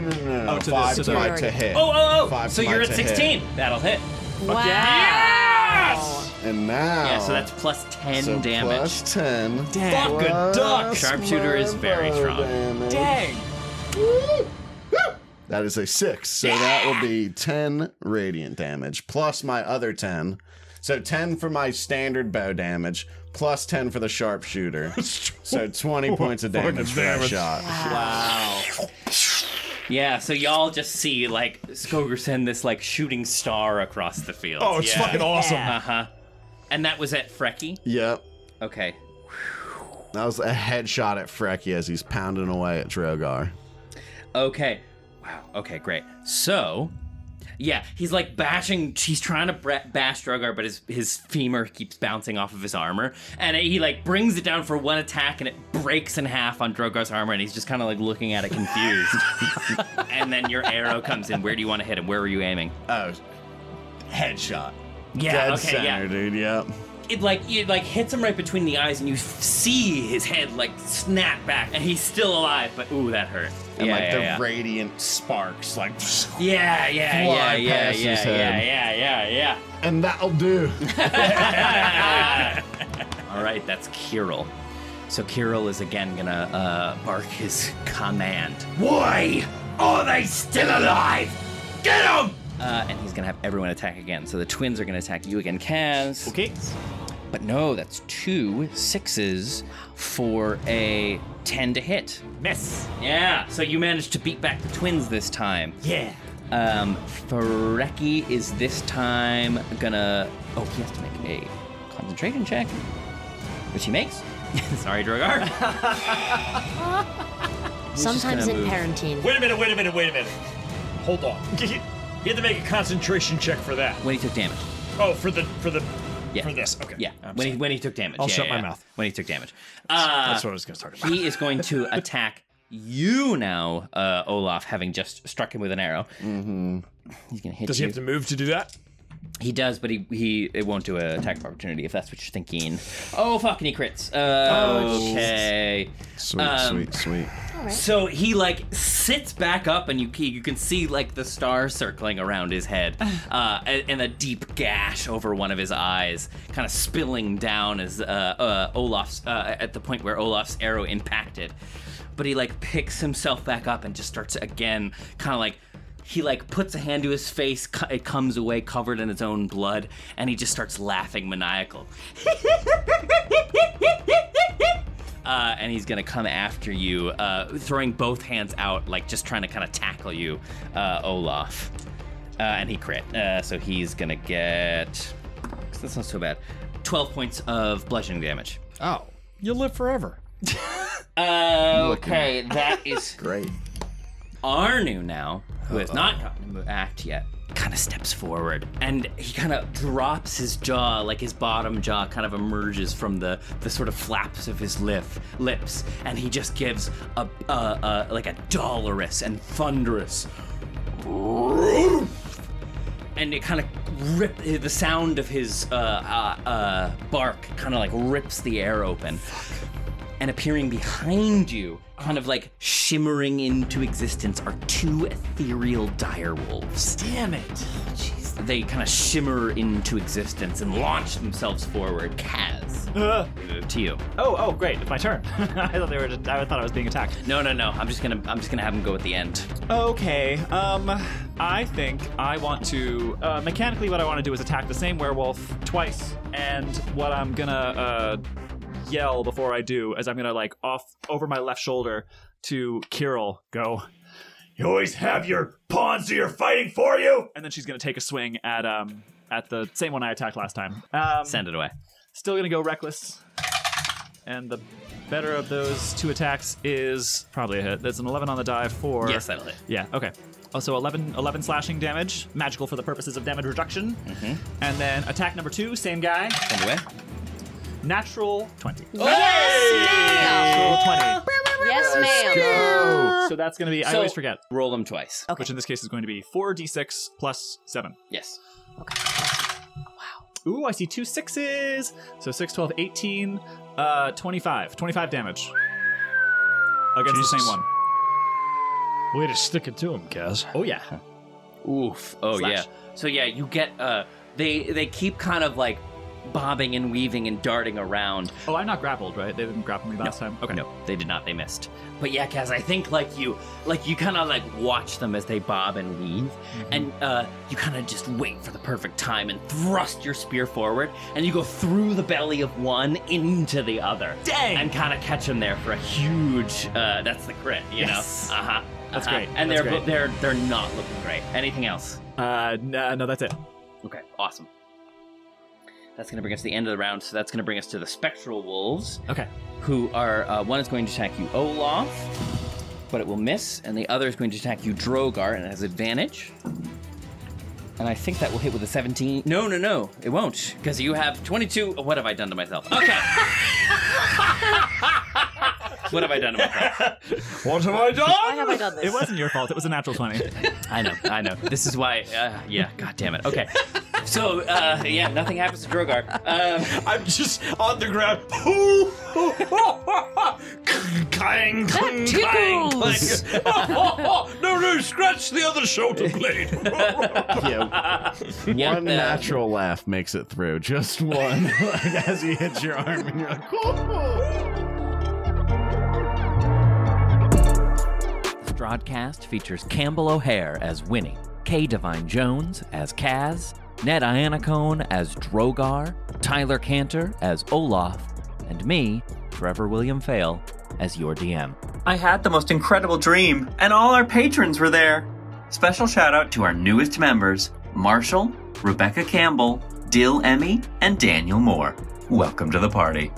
Oh, to the 5 to my superiority. to hit. Oh! 5 So to my you're at to 16. hit. That'll hit. Wow. Yes! And now. Yeah, so that's +10 so damage. Plus 10. Dang. Fuck a duck! plus Sharpshooter is my very bow strong. damage. Dang. That is a 6. So that will be 10 radiant damage plus my other 10. So 10 for my standard bow damage plus 10 for the sharpshooter. So 20 points of damage for that shot. Wow. Yeah, so y'all just see, like, Skogr send this, like, shooting star across the field. Oh, it's fucking awesome. Uh-huh. And that was at Frecky? Yep. Okay. That was a headshot at Frecky as he's pounding away at Drogar. Okay. Wow. Okay, great. So, yeah, he's like bashing. He's trying to bash Drogar, but his femur keeps bouncing off of his armor, and he like brings it down for one attack, and it breaks in half on Drogar's armor, and he's just kind of like looking at it confused. And then your arrow comes in. Where do you want to hit him? Where were you aiming? Oh, headshot. Dead center, dude. Yep. It hits him right between the eyes, and you see his head like snap back, and he's still alive. But ooh, that hurt. And the radiant sparks like yeah. And that'll do. All right, that's Kiril. So Kiril is again gonna bark his command. Why are they still alive? Get them! And he's gonna have everyone attack again. So the twins are gonna attack you again, Kaz. Okay. But no, that's 2 6s for a 10 to hit. Miss. Yeah. So you managed to beat back the twins this time. Yeah. Fereki is this time gonna. Oh, he has to make a concentration check, which he makes. Sorry, Drogar. Sometimes in Parentine. Wait a minute. Hold on. You had to make a concentration check for that. When he took damage. Oh, for this. Okay. Yeah. When he took damage. I'll shut my mouth. When he took damage. That's what I was going to talk about. He is going to attack you now, Olaf, having just struck him with an arrow. Mm-hmm. He's going to hit you. Does he have to move to do that? He does, but it won't do an attack of opportunity if that's what you're thinking. Oh, fuck, and he crits. Okay. Sweet. All right. So he sits back up, and you can see the star circling around his head, and a deep gash over one of his eyes, kind of spilling down as Olaf's at the point where Olaf's arrow impacted. But he picks himself back up and just starts again, kind of he puts a hand to his face, it comes away covered in its own blood, and he just starts laughing maniacal. And he's gonna come after you, throwing both hands out, just trying to kind of tackle you, Olaf. And he crit, so he's gonna get, that's not so bad, 12 points of bludgeoning damage. Oh, you'll live forever. Okay, that is great. Arnu now, who has not gotten to act yet, kind of steps forward, and he kind of drops his jaw, his bottom jaw kind of emerges from the sort of flaps of his lips, and he just gives a dolorous and thunderous, and it kind of the sound of his bark kind of rips the air open. And appearing behind you, kind of shimmering into existence, are 2 ethereal direwolves. Damn it. Jeez. They kind of shimmer into existence and launch themselves forward. Kaz, we move to you. Oh, great! It's my turn. I thought I was being attacked. No. I'm just gonna have them go at the end. Okay. I think I want to mechanically. What I want to do is attack the same werewolf twice, and what I'm gonna yell before I do is I'm gonna off over my left shoulder to Kiril go, "You always have your pawns that you're fighting for you," and then she's gonna take a swing at the same one I attacked last time. Send it away. Still gonna go reckless, and the better of those 2 attacks is probably a hit. There's an 11 on the die for. Yes, that'll hit. Yeah. Okay. Also 11 slashing damage, magical for the purposes of damage reduction, and then attack number 2, same guy. Send away. Natural 20. Yes, ma'am. Natural 20. Yes, ma'am. So that's going to be, I always forget. Roll them twice. Okay. Which in this case is going to be 4d6 plus 7. Yes. Okay. Wow. Ooh, I see 2 6s. So 6, 12, 18, 25. 25 damage. Against the same one. Way to stick it to him, Kaz. Oh, yeah. Oof. Oh, Slash. yeah. So, yeah, you get, they keep kind of bobbing and weaving and darting around. Oh, I'm not grappled, right? They didn't grapple me last time? Okay. No, they did not. They missed. But yeah, Kaz, I think you kind of watch them as they bob and weave, and you kind of just wait for the perfect time and thrust your spear forward, and you go through the belly of one into the other. Dang! And kind of catch them there for a huge, that's the crit, you know? Uh-huh. That's great. And that's they're not looking great. Anything else? No, that's it. Okay, awesome. That's going to bring us to the end of the round, so that's going to bring us to the Spectral Wolves. Okay. Who are, one is going to attack you, Olaf, but it will miss, and the other is going to attack you, Drogar, and it has advantage. And I think that will hit with a 17. No, it won't, because you have 22. What have I done to myself? Okay. What have I done to myself? What have I done? Why have I done this? It wasn't your fault. It was a natural 20. I know. This is why, yeah, god damn it. Okay. So, yeah, nothing happens to Drogar. I'm just on the ground. Clang, clang, clang, clang. No, scratch the other shoulder blade. One natural laugh makes it through. Just one. Like, as he hits your arm and you're like, Strahdcast features Campbell O'Hare as Winnie, Kay Devine-Jones as Kaz, Ned Iannacone as Drogar, Tyler Kanter as Olaf, and me, Trevor William Fayle, as your DM. I had the most incredible dream, and all our patrons were there. Special shout out to our newest members, Marshall, Rebecca Campbell, Dill Emmy, and Daniel Moore. Welcome to the party.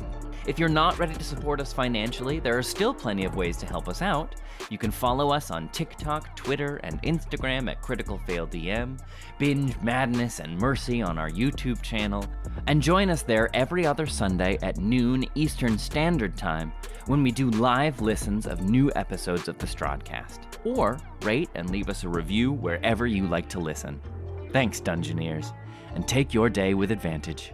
If you're not ready to support us financially, there are still plenty of ways to help us out. You can follow us on TikTok, Twitter, and Instagram at Critical Fail DM, binge Madness and Mercy on our YouTube channel, and join us there every other Sunday at noon Eastern Standard Time when we do live listens of new episodes of the Strahdcast. Or rate and leave us a review wherever you like to listen. Thanks, Dungeoneers, and take your day with advantage.